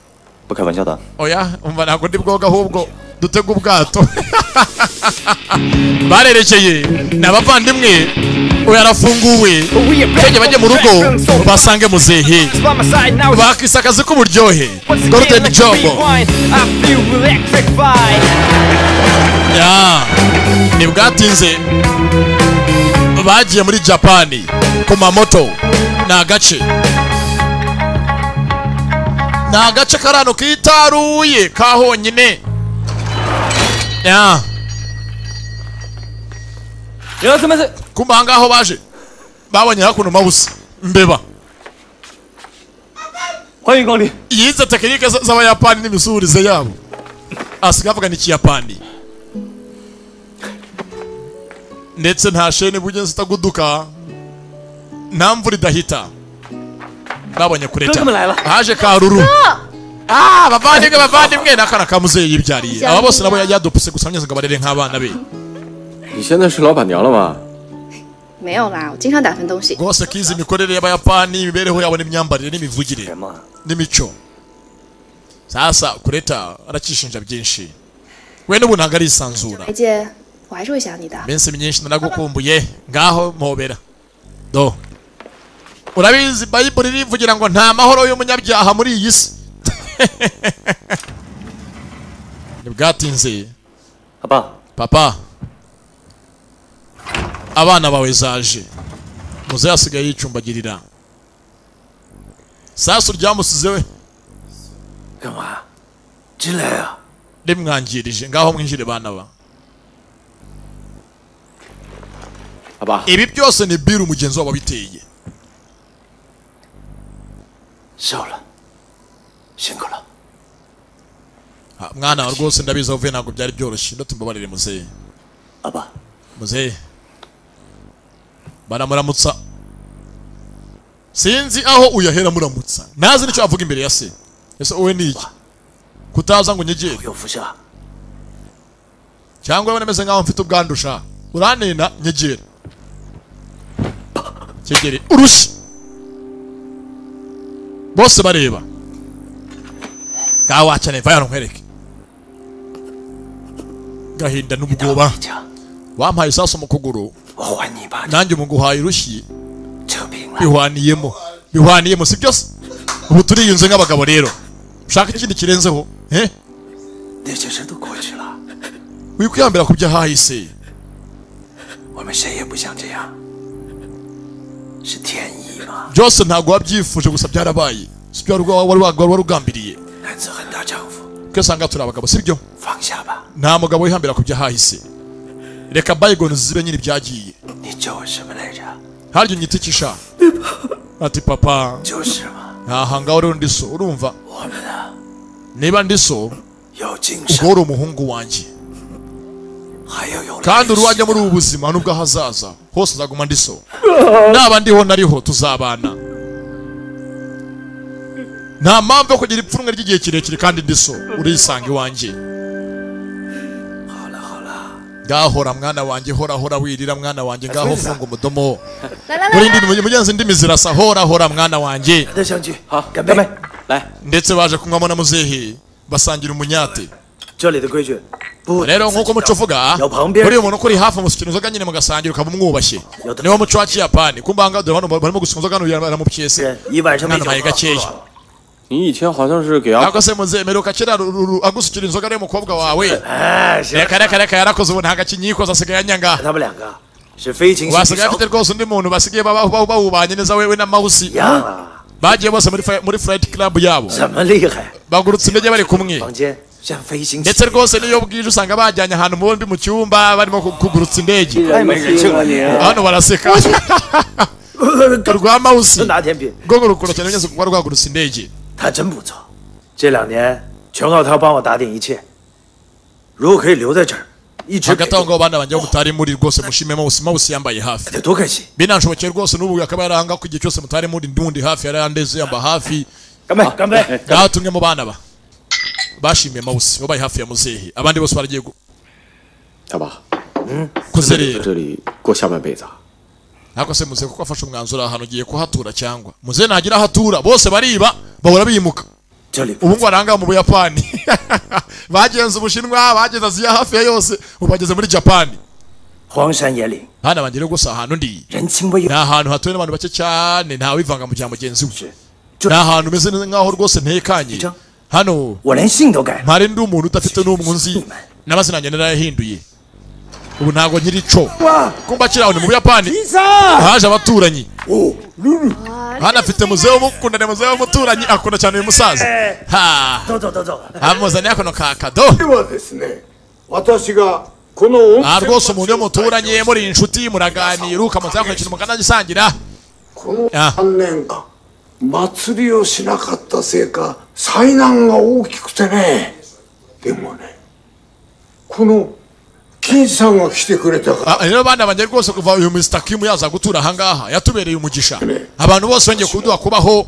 Oya, umva ntago ndi bwoga ahubwo dutega ubwato. Barerekeye n'abavandimwe oya arafunguwe. Cyo bajye mu rugo basange muzehe. Bakisakaze ko buryohe. Golden job. Ya, nibwatinze bagiye muri Japan Kumamoto na gace. Na gace karano kitaruye kahonyine. Ya. Yarasemeze kumbanga aho baje. Babonye hakuno mabusa mbeba. Hoyi ngoli. Yize tekinike z'abayapani n'imisurize yabo. Asigavuga ni Kiyapani. Ndetse nta shene bujye zitaguduka. Nta mvura idahita. Babonye Kureta. Haje Karuru. Bavandimwe nakana kamuzeyi yibyariye. Aba bose nabo yadopuse gusamye ngo barere nk'abana be. 你现在是老板娘了吗？没有啦，我经常打分东西。 rwose kizi imikorere y'abayapani imibereho yabo n'imyambarire n'imivugire n'imico. Sasa kureta arakishinja byinshi. We n'ubu ntabwo arisanzura. 姐，我还是会想你的。 Iminsi myinshi nanagukumbuye ngaho mpobera. Do. Urabizi Bible rivugira ngo nta mahoro y'umunyabyaha muri iyi si. Nibwatinze. Papa. Abana bawe zaje. Muze yasigaye yicumbagirira. Sasa uryamusize we. 干嘛？进来啊！ Ndimwangirije ngaho mwinjire bana ba. Aba. Ibi byose ni biru mugenzi wabo biteye. 笑了，辛苦了。 Mwana rwose ndabiza uvuye ntabwo byari byoroshye ndatumbabarire muzehe. Aba. Muzehe. Baramuramutsa. Sinzi aho uyahera muramutsa. Nazi nicyo avuga imbere ya se. Ese wowe ni iki? Kutaza ngo nyegere. Cyangwa wewe nemeze ngaho mfite ubwandusha. Uranena nyegere. Cyegere urushi. Bose bareba. Gawa cyane vayo nkwereke. Gahinda n'ubwoba. Wampaye isaso mu kuguru. Nanjye umuguhaye urushyi. Bihwaniyemo si byose. Ubu turiyunze nk'abagabo rero. Ushaka ikindi kirenzeho? Wikwiyambira kubya hahise. Byose ntabwo wabyifuje gusa byarabaye. Si byo wari ugambiriye. Kesanga turi abagabo si byo? Nta mugabo wihambira kubya hahise. Reka bayigoni zibe nyine byagiye. Haryo nyita ikisha. Ati papa. Aha ngaho rero ndi so urumva? Niba ndi so ugora umuhungu wanjye. Kandi uruwajya muri ubu buzima nubwo hazaza hose uzaguma ndi so. Naba ndiho nariho tuzabana. Nta mpamvu yo kugira ipfunwe ry'igihe kirekire kandi ndi so urisanga iwanjye. Gahora mwana wanjye hora wirira mwana wanjye ngaho funga umudomo. Kuri ndi mugenzi ndimi zirasa hora mwana wanjye. Ndetse baje kunywamo na muzehe basangira umunyate. Rero nkuko muco vuga kuri umuntu kuri hafi musikino zoga nyine mugasangira ukaba umwubashye. Niwo muco wa Kiyapani kumbanga dore hano barimo gusunzoga n'uyara mu pyese. Mwana maye gakeya. 你以前好像是给阿哥muzehe meruka kera agusukira inzoga ari umukobwa wawe. Reka yarakoze ubu ntaga kinyikoza asigaye anyanga. Wasigaye afite rwose undi muntu basigaye bawubanye neza wewe na Mausi. Bagiye bose muri Flight Club yabo. Bagurutse indege bari kumwe. Ndetse rwose niyo bwije usanga bajyanye ahantu bombi mu cyumba barimo kugurutsa indege. Hano baraseka. Rwa Mausi. Gogo rukora cyane nyese kuba rwagurutsa indege. 他真不错，这2年全靠他帮我打点一切。如果可以留在这儿，一直。hagati aho ngaho bana banjye mutari muri rwose mushime Mausi yambaye hafi. Binanshobokeye rwose n'ubu akaba yaranga ku gihe cyose mutari muri ndundi hafi yarandeze yamba hafi. Kambe. Gatumwe mu bana ba. Bashimiye Mausi babaye hafi ya muzehe. Abandi bose baragiye Aba. Kuzerera. 这里过下半辈子。 Nako se muze kuko afashe umwanzuro ahantu ugiye kuhatura cyangwa muze nagira hatura bose bariba bahora bimuka. Ubu ngo aranga mu Buyapani. Bagenze Ubushinwa bageze Aziya hafi yose ubageze muri Japan. Huangshan Yeling. Hana bangire gusa ahantu ndi. Na ahantu hatuye n'abantu bake cyane nta wivanga mu cya mugenzi we. Na ahantu meze nkaho rwose ntekanye. Hano mpare ndi umuntu udafite n'umwunzi n'amazina yanjye narahinduye. Ubu ntago nkiri co kumba kiraho ni mu Buyapani haje abaturanyi hana afite muzehe w'umukundane muzehe w'umuturanyi akunda cyane uyu musaza ha amuzaniye akono ka kado rwose umuntu w'umuturanyi muri inshuti muraganira ukamuza yakurikira umugana gisangira 祭りをしなかったせいか災難が大きくてねでもねこの rero bana banjye rwose kuva uyu Mr. Kim yaza gutura ahangaha yatubereye umugisha abantu bose bongeye kuduha kubaho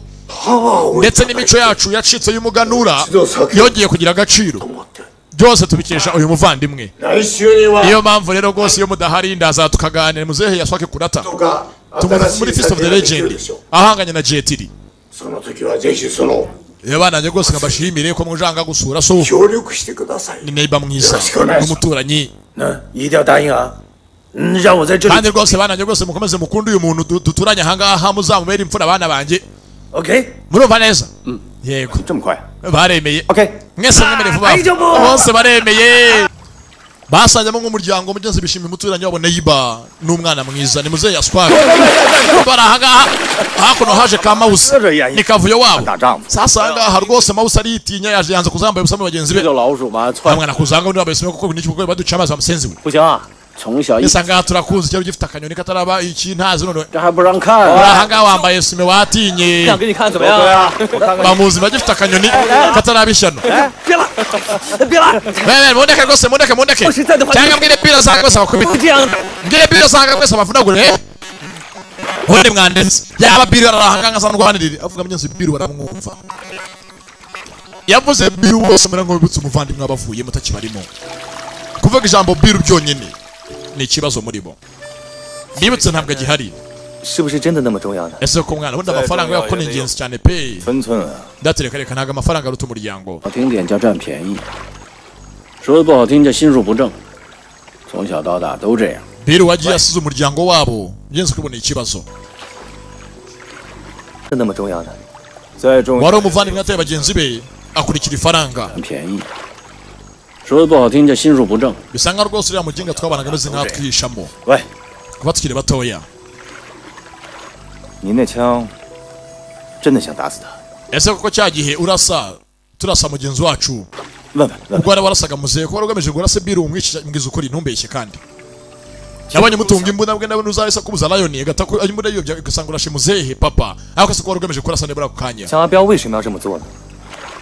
ndetse n'imico yacu yacitse y'umuganura yongeye kugira agaciro byose tubikesha uyu muvandimwe niyo mpamvu rero rwose iyo mudahari ndaza tukaganira muzehe yashake kurata muri Feast of the Legend ahanganye na Jetiri bananjye rwose nkabashimire ko mujanga gusura so ni neighbor mwiza n'umuturanyi kandi rwose bananjye rwose mukomeze mukunde uyu muntu duturanye ahangaha muzamubera imfura abana banjye murumva neza yego baremeye mwese mwemere vuba bose baremeye basajyamo nk'umuryango mugenzi bishimiye umuturanyi wabo neighbor n'umwana mwiza ni muzehe yaswara bari ahangaha hakuno haje ka Mawusi ni kavuyo wabo sasa ahangaha rwose Mawusi aritinya yaje yanze kuzambaye busame bagenzi be mwana kuzanga undi wambaye busame kuko biniki kuko baduca amazi bamusenzi we isanga turakuzi cyari gifite akanyoni kataraba iki ntazi none ahangaha wambaye sume watinye bamuzi bagifite akanyoni katarabishyano mundeke rwose mundeke cyangwa mbwire pira zanga rwose bakubita mbwire pira zanga rwose bavunagure ubundi mwanditse yaba pira arahanga nkasa n'urwanirire avuga mugenzi pira baramwumva yavuze pira bose mura ngo bibutse umuvandimwe abavuye mutakibarimo kuvuga ijambo pira byonyine ni ikibazo muri bo bibutse ntabwo agihari ese ko mwana ubundi amafaranga yako ni ingenzi cyane pe ndatereka reka ntabwo amafaranga aruta umuryango 说的不好听叫心术不正，从小到大都这样。 Biru wagiye asize umuryango wabo ngenzi kubona ikibazo wari umuvandimwe ateye bagenzi be akurikira ifaranga 说的不好听叫心术不正。 bisanga rwose uriya muginga twabanaga ameze nk'aho twihishamo kuba tukiri batoya 你那枪真的想打死他？ ese koko cya gihe urasa turasa mugenzi wacu ubwo wari warasaga muzehe ko wari ugamije gurase Biru umwicisha mbwiza ukuri ntumbeshye kandi nabonye mutunga imbunda bwe nawe uzarisa kubuza Lion agata ko imbunda yobya ugasanga urashe muzehe papa ariko se ko wari ugamije kurasa nebura kukanya 江阿彪为什么要这么做呢？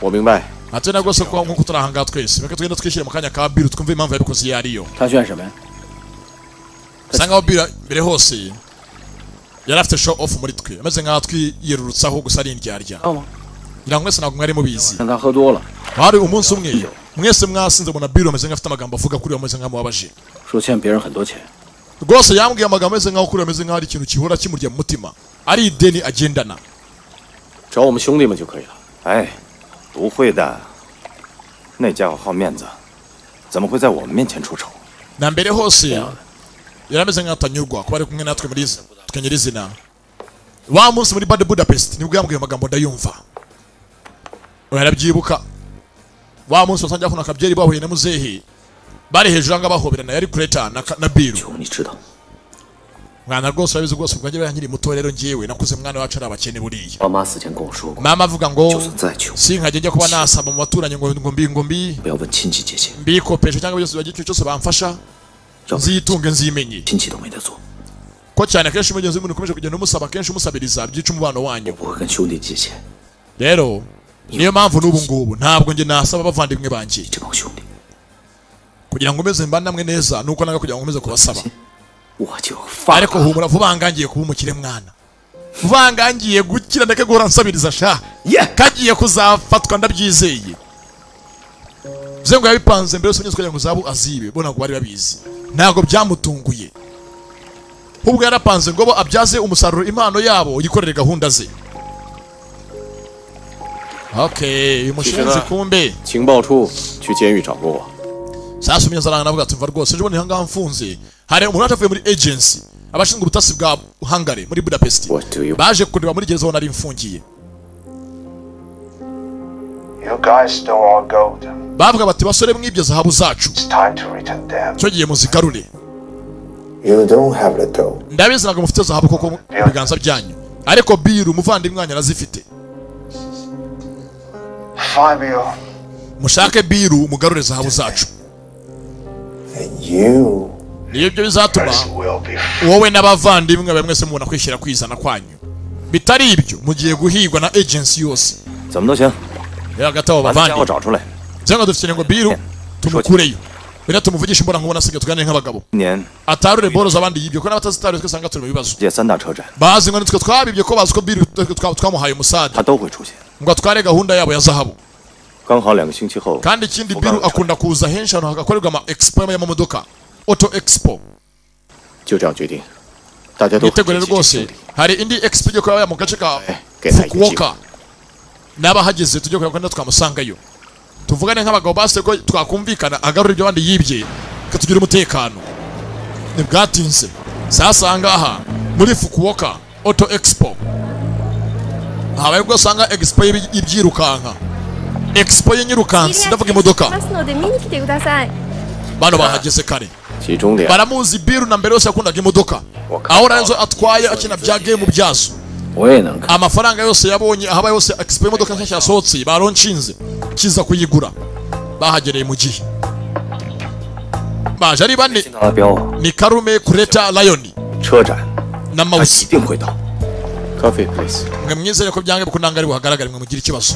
我明白。 ate nagwo se ko nkuko turahanga twese reka tugenda twishire mu kanya ka Biru twumve impamvu yabikoze yariyo 他选什么呀？ sanga Biru mbere hose yari afite show off muri twe ameze nk'aho twiyerurutsaho gusa ari indyarya ngira ngo mwese ntabwo mwari mubizi 让他喝多了。 hari umunsi umwe mwese mwasinze mbona Biru ameze nk'afite amagambo avuga kuri ameze nk'amubabaje 说欠别人很多钱。 rwose yambwiye amagambo ameze nk'aho kuri ameze nk'aho ari ikintu kihora kimurya mu mutima ari ideni agendana 找我们兄弟们就可以了。 哎，不会的，那家伙好面子，怎么会在我们面前出丑？ na mbere hose yari ameze nk'aho atanyurwa kuba ari kumwe natwe muri tukanyira izina wa munsi muri Bad Budapest nibwo yambwiye amagambo ndayumva yarabyibuka wa munsi wasangiye kuna kabyeri bahuye na muzehe bari hejuru anga bahoberana yari kureta na Biru mwana rwose wabizi rwose ubwanjye banyiri muto rero ngiyewe nakuze mwana wacu ari abakene buriya mama avuga ngo sinkajye njya kuba nasaba mu baturanyi ngo mbikopesha cyangwa byose bagiye cyose bamfasha nzitunge nzimenye ko cyane kenshi umugenzi w'umuntu ukomeje kugenda umusaba kenshi umusabiriza byica umubano wanyu rero niyo mpamvu n'ubu ngubu ntabwo njye nasaba abavandimwe banjye kugira ngo umeze mba namwe neza nuko nanga kugira ngo umeze kubasaba ariko humura vuba ngangiye kuba umukire mwana vuba ngangiye gukira ndeke guhora nsabiriza sha kagiye kuzafatwa ndabyizeye zengo yabipanze mbere y'uko kugira ngo zabu azibe bona ngo bari babizi ntago byamutunguye ubwo yarapanze ngo bo abyaze umusaruro impano yabo yikorere gahunda ze okay umushinzi kumbe 情报处去监狱找过我。 sasa umyazaranga navuga ati mva rwose ejo hanga mfunze hari umuntu avuye muri agency abashinzwe ubutasi bwa Hungary muri Budapest baje kureba muri gereza nari mfungiye bavuga bati basore mwibye zahabu zacu cyo giye muzigarure ndabizi ntabwo mufite zahabu koko mu biganza byanyu ariko Biru muvandimwe wanyu arazifite mushake Biru mugarure zahabu zacu niyo byo bizatuma wowe n'abavandimwe bamwe se mubona kwishyira kwizana kwanyu bitari ibyo mugiye guhigwa na agency yose 怎么都行。 yagatabo 把这家伙 bavandi 找出来。 cyangwa dufite ngo Biru tumukureyo bira tumuvugisha imbona nkubona asigaye tuganire nk'abagabo 年 atarure boro z'abandi yibyo ko n'abatazitare twe sanga turi mu bibazo 界三大车站， bazi ngo nitwe twabibye ko bazi ko Biru twamuhaye umusada 他都会出现。 ngo atware gahunda yabo ya zahabu 刚好2个星期后。 kandi ikindi Biru akunda kuza henshi hano hagakorerwa ama expo y'amamodoka Auto Expo. 就这样决定，大家都 yitegure rwose hari indi expo yo kuba mu gace ka Fukuoka n'abahageze tujye kureba ko twamusangayo tuvugane nk'abagabo base ko twakumvikana agarura ibyo bandi yibye katugira umutekano nibwatinze sasa ngaha muri Fukuoka Auto Expo habaye ubwo usanga expo y'ibyirukanka expo y'inyirukansi ndavuga imodoka bano bahageze kare baramuzi Biru na mbere yose yakundaga imodoka aho nazo atwaye akina bya game byazo amafaranga yose yabonye ahaba yose expo y'imodoka nshyashya yasohotse baronshinze kiza kuyigura bahagereye mu gihe baje ari bane ni Karume Kureta Lion na Mouse Coffee please mwe mwizere ko byange bukunanga ari buhagaragare mwe mugira ikibazo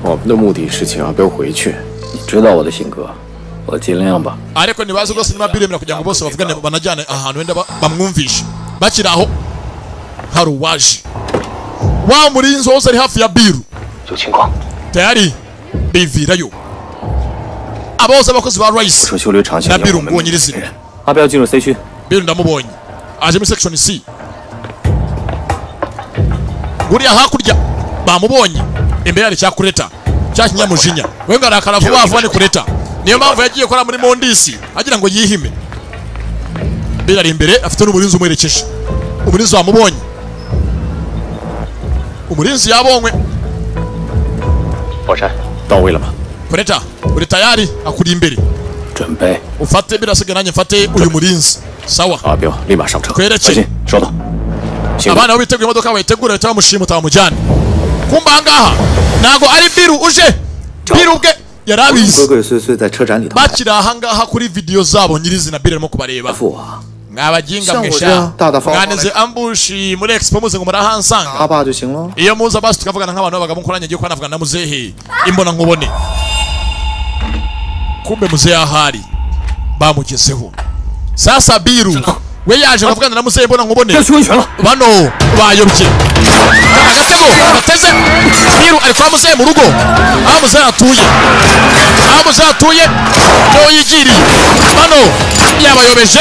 我们的目的是请阿彪回去。你知道我的性格，我尽量吧。 ariko nibaze rwose niba biremera kugira ngo bose bavugane banajyane ahantu wenda bamwumvishe bakiri aho hari uwaje wa murinzi wose ari hafi ya Biru tayari bivirayo abose abakozi ba Rice na Biru ngo nyirizina 阿彪进入 C 区。 Biru ndamubonye aje muri section C guriya hakurya bamubonye imbere yari cyakureta cya kinyamujinya we ngarakara vuba vuba ni kureta niyo mpamvu yagiye kora muri Mondisi agira ngo yihime Biru ari imbere afite n'umurinzi umwerekeje umurinzi wamubonye umurinzi yabonywe 宝山到位了吗？ kureta uri tayari akuri imbere 准备。 ufate birasiga nanjye mfate uyu murinzi sawa 阿彪立马上车。 kwerekeye 收到。 abana bo biteguye imodoka bayitegura leta bamushima utamujyane kumba ngaha nago ari Biru uje Biru bwe yarabizi bakiri aha ngaha kuri video zabo nyirizina Biru arimo kubareba mwabajinga mwesha mwaneze ambushi muri expo muze ngo murahansanga iyo muza basi tukavugana nk'abantu b'abagabo nkoranye ngiye kwanavugana na muzehe imbona nkubone kumbe muzehe ahari bamugezeho sasa Biru we yaje kuvugana na muzehe imbona nkubone bano bayobye agatego bateze Biru ari kwa muzehe mu rugo aho muzehe atuye cyo yigiriye bano yabayobeje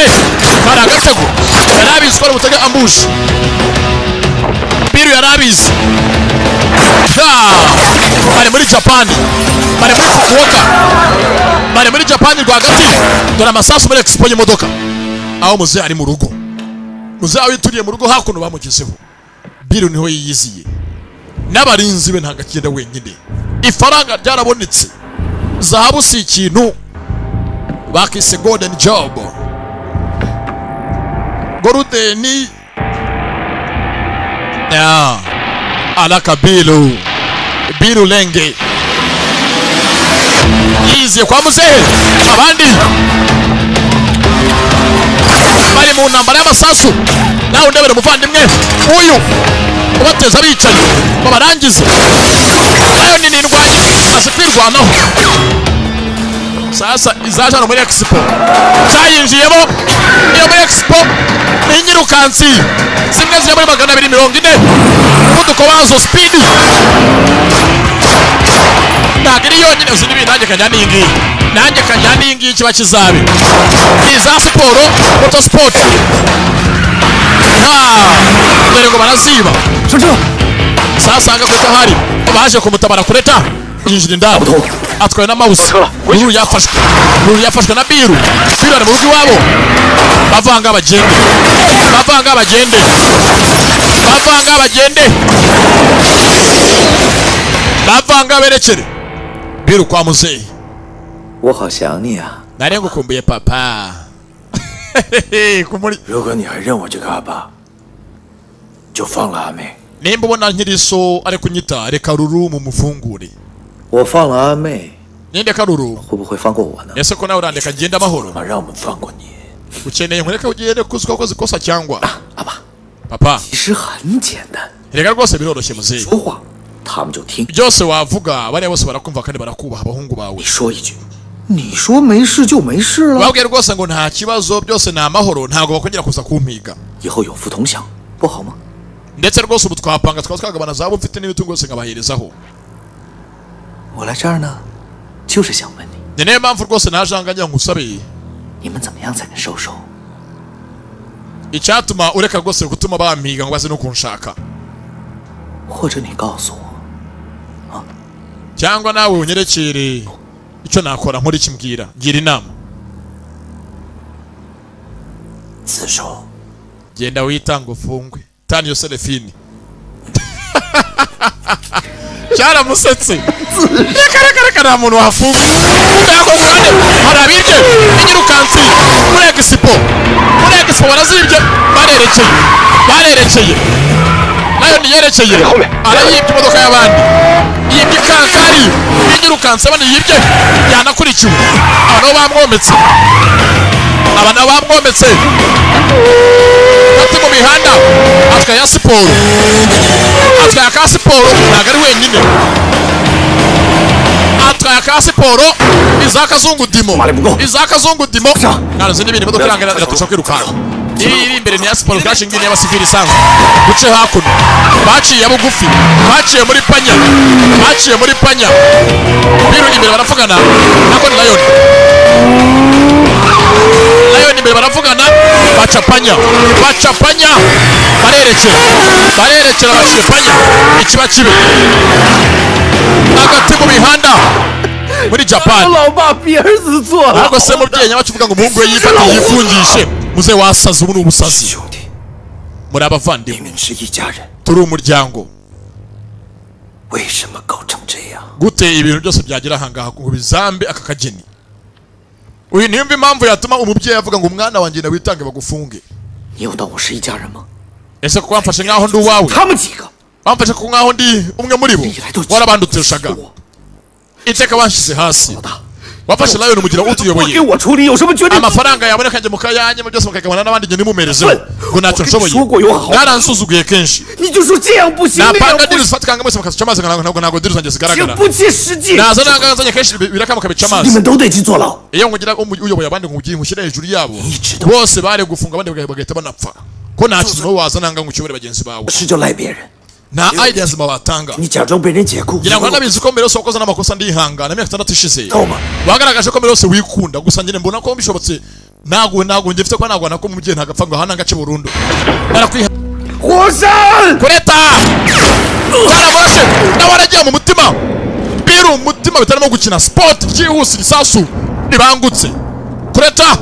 kari agatego yarabizi ko mutega ambushi Biru yarabizi bari muri Japan bari muri Fukuoka bari muri Japan rwagati dore amasasu muri expo y'imodoka aho muzehe ari mu rugo muzehe wituriye mu rugo hakuno bamugezeho Biru niho yiyiziye n'abarinzi be ntago akigenda wenyine ifaranga ryarabonetse zahabu si ikintu bakise golden job golden alaka Biru lenge yiziye kwa muzehe abandi bari mu ntambara y'amasasu nawe ndebere umuvandimwe uyu ubateza abicaye babarangize nayo ni indwanyi azi kwirwanaho sasa izaje hano muri expo cyayinjiyemo iyo muri expo ni nyirukansi zimwe ziri muri 240 umuvuduko wazo speed ntabwo iri yonyine uzi n'ibindi nanjye kajyana iyi ngiyi kiba kizabe ni za siporo motosport dore ngo baraziba sasa anga kwita hari baje kumutabara kureta yinjira indabo atwaye na Mouse Biru yafashwe na Biru ari mu rugo iwabo bavanga berekere Biru kwa muzehe 我好想你啊 nari ngukumbuye papa 如果你还认我这个阿爸，就放了阿妹。 nimba ubona nkiriso ari kunyita reka Ruru mu mufungure 我放了阿妹， ninde Karuru 会不会放过我呢？ ese ko nawe urandeka ngenda amahoro 让我们放过你。 ukeneye nkureka ugende kuzwa ko zikosa cyangwa 阿爸， papa 其实很简单， reka rwose biroroshye muzehe 说话他们就听。 byose wavuga bariya bose barakumva kandi barakubaha abahungu bawe 你说一句，你说没事就没事了。 babwiye rwose ngo nta kibazo byose ni amahoro ntabwo bakongera kuza kumpiga 以后有福同享，不好吗？ ndetse rwose ubu twapanga twagabana zabo mfite n'imitungo yose nkabaherezaho 我来这儿呢，就是想问你， ni niyo mpamvu rwose naje anganya ngusabe 你们怎么样才能收手？ icyatuma ureka rwose gutuma bampiga ngo baze no kunshaka 或者你告诉我， cyangwa nawe unyerekere icyo nakora nkora ikimbwira ngira inama 自首。 genda witanga ufungwe tani yo Selefini cyaramusetse reka nta muntu wafunga ndako kurane harabirye inyirukansi muri expo barazibye barerekeye nayo niyerekeye arayibye imodoka y'abandi yibye kankari inyirukansi abandi yibye yanakurikiwe abantu bamwometse ati mu mihanda atwaye ya siporo atwaye ka siporo ntabwo ari wenyine atwaye ka siporo izakazungu dimo narazi n'ibindi imodoka iratusha kwirukanka iri imbere ni ya siporo crashing ni y'abasivili isanzwe duce hakuno baciye bugufi baciye muri panya biru imbere baravugana nako ni Lion imbere baravugana bacapanya barerekera baciye panya ikiba kibe hagati mu mihanda muri Japan ntabwo se mubyeyi nyabacu uvuga ngo umuhungu we yifatiye yifungishe muze wasaza ubu ni ubusazi muri abavandimwe turi umuryango gute ibintu byose byagira ahangaha ngo bizambe aka kageni uyu niyo impamvu yatuma umubyeyi avuga ngo umwana wanjye na witange bagufunge ese ko wamfashe nkaho ndi uwawe wamfashe ko nkaho ndi umwe muri bo warabanduteshaga iteka banshize hasi wafashe Lion umugira utuyoboye amafaranga yaboneka nje mukayanye mu byose mukagabana n'abandi nge nimumerezeho ngo ntacyo nshoboye naransuzuguye kenshi napanga diri zifatikanga mwese mukazica amazi ntabwo diri zanjye zigaragara naza nangazanye kenshi biraka mukabica amazi iyo nkugira uyoboye abandi ngugiye nkushyire hejuru yabo bose bare gufunga abandi bagahita banapfa ko nta kintu waza nanga ngucyobore bagenzi bawe na ideas mabatanga ngira ngo nabizi ko mbere yose wakoze n'amakosa ndihangana imyaka 6 ishize wagaragaje ko mbere yose wikunda gusa njye mbona ko bishobotse ntago nge mfite ko nagwana ko mubyeyi ntagapfa ngo hana ngace burundu narakwiha kureta cyarabashe nawaragiye mu mutima biru mutima bitarimo gukina sport byihuse risasu nibangutse kureta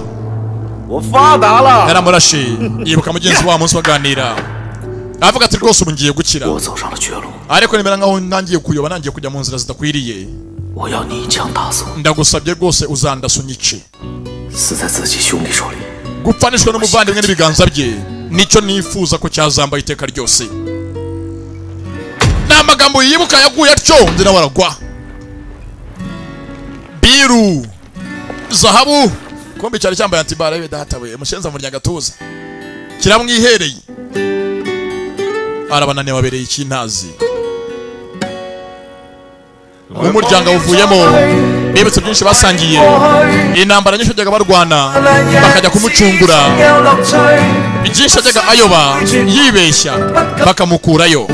yaramurashe yibuka mugenzi wa munsi baganira avuga ati rwose ubu ngiye gukira ariko nimera nkaho nangiye kuyoba nangiye kujya mu nzira zidakwiriye ndagusabye rwose uzandasunyice gupfanishwa n'umuvandimwe n'ibiganza bye nicyo nifuza ko cyazambaye iteka ryose n'amagambo yibuka yaguye atyo ndi nawe aragwa biru zahabu kombi cyari cyambaye antibara yewe datawe mushenza mu ryagatuza kiramwihereye arabananiye wabereye ikintazi umuryango uvuyemo bibutse byinshi basangiye intambara nyinshi bajyaga barwana bakajya kumucungura byinshi ajyaga ayoba yibeshya bakamukurayo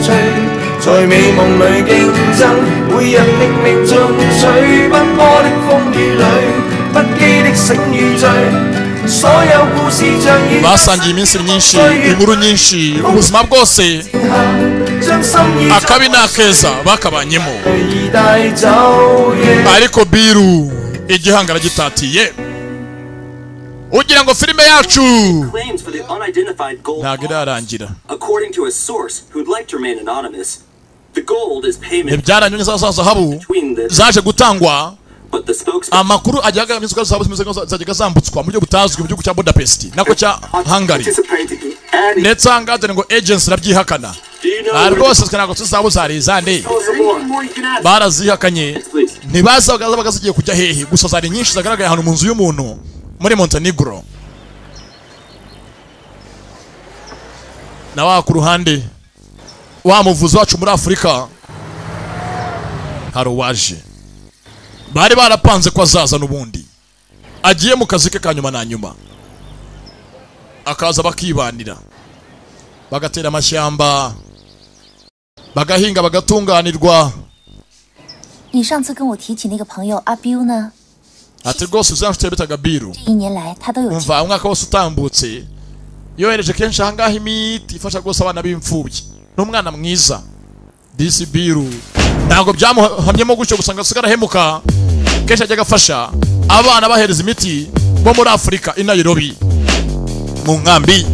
basangiye iminsi myinshi inkuru nyinshi ubuzima bwose akabi n'akeza bakabanyemo ariko biru igihangara gitatiye ugira ngo filime yacu ntabwo irarangira ntibyaranyonye za zahabu zaje gutangwa amakuru ajya agamizwa zahabu zajyaga zambutswa mu buryo butazwi mu gihugu cya Budapest nako cya Hungary ndetse ahangaha ngo agents rabyihakana rwose ntabwo tuzabu zari zande barazihakanye ntibazaga bagazigiye kujya hehe gusa zari nyinshi zagaragaye ahantu mu nzu y'umuntu muri Montenegro na wa ku ruhande wa muvuzi wacu muri Afurika haruwaje bari barapanze ko azaza n'ubundi agiye mu kazi ke kanyuma na nyuma akaza bakibanira bagatera amashyamba bagahinga bagatunganirwa 你上次跟我提起那个朋友阿彪呢？ ati rwose uzanshuti bitaga Biru 这1年来他都有 umva umwaka wose utambutse yohereje kenshi ahangaha imiti ifasha rwose abana b'imfubyi n'umwana mwiza disi Biru ntabwo byamuhamyemo gutyo gusa ngo asigara ahemuka kenshi ajya agafasha abana bahereza imiti bo muri Afurika i Nairobi mu nkambi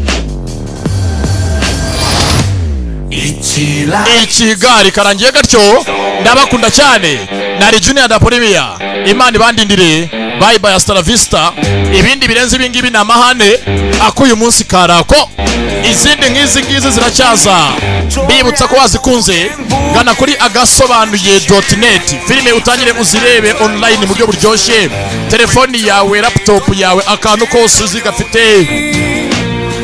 ikigari karangiye gatyo ndabakunda cyane nari Junior da Polivia Imana ibandindire bye bye hasta la vista ibindi birenze ibingibi ni amahane akuye umunsi karako izindi nk'izi ngizi ziracyaza mbibutsa ko wazikunze gana kuri agasobanuye.net filime utangire uzirebe online mu buryo buryoshye telefoni yawe laptop yawe akantu kose uzigafite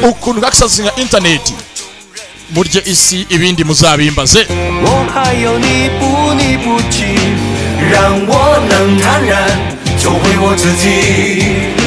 ukuntu gakisazinga internet murye isi ibindi muzabimbaze 我还有你不弃，让我能坦然做回我自己。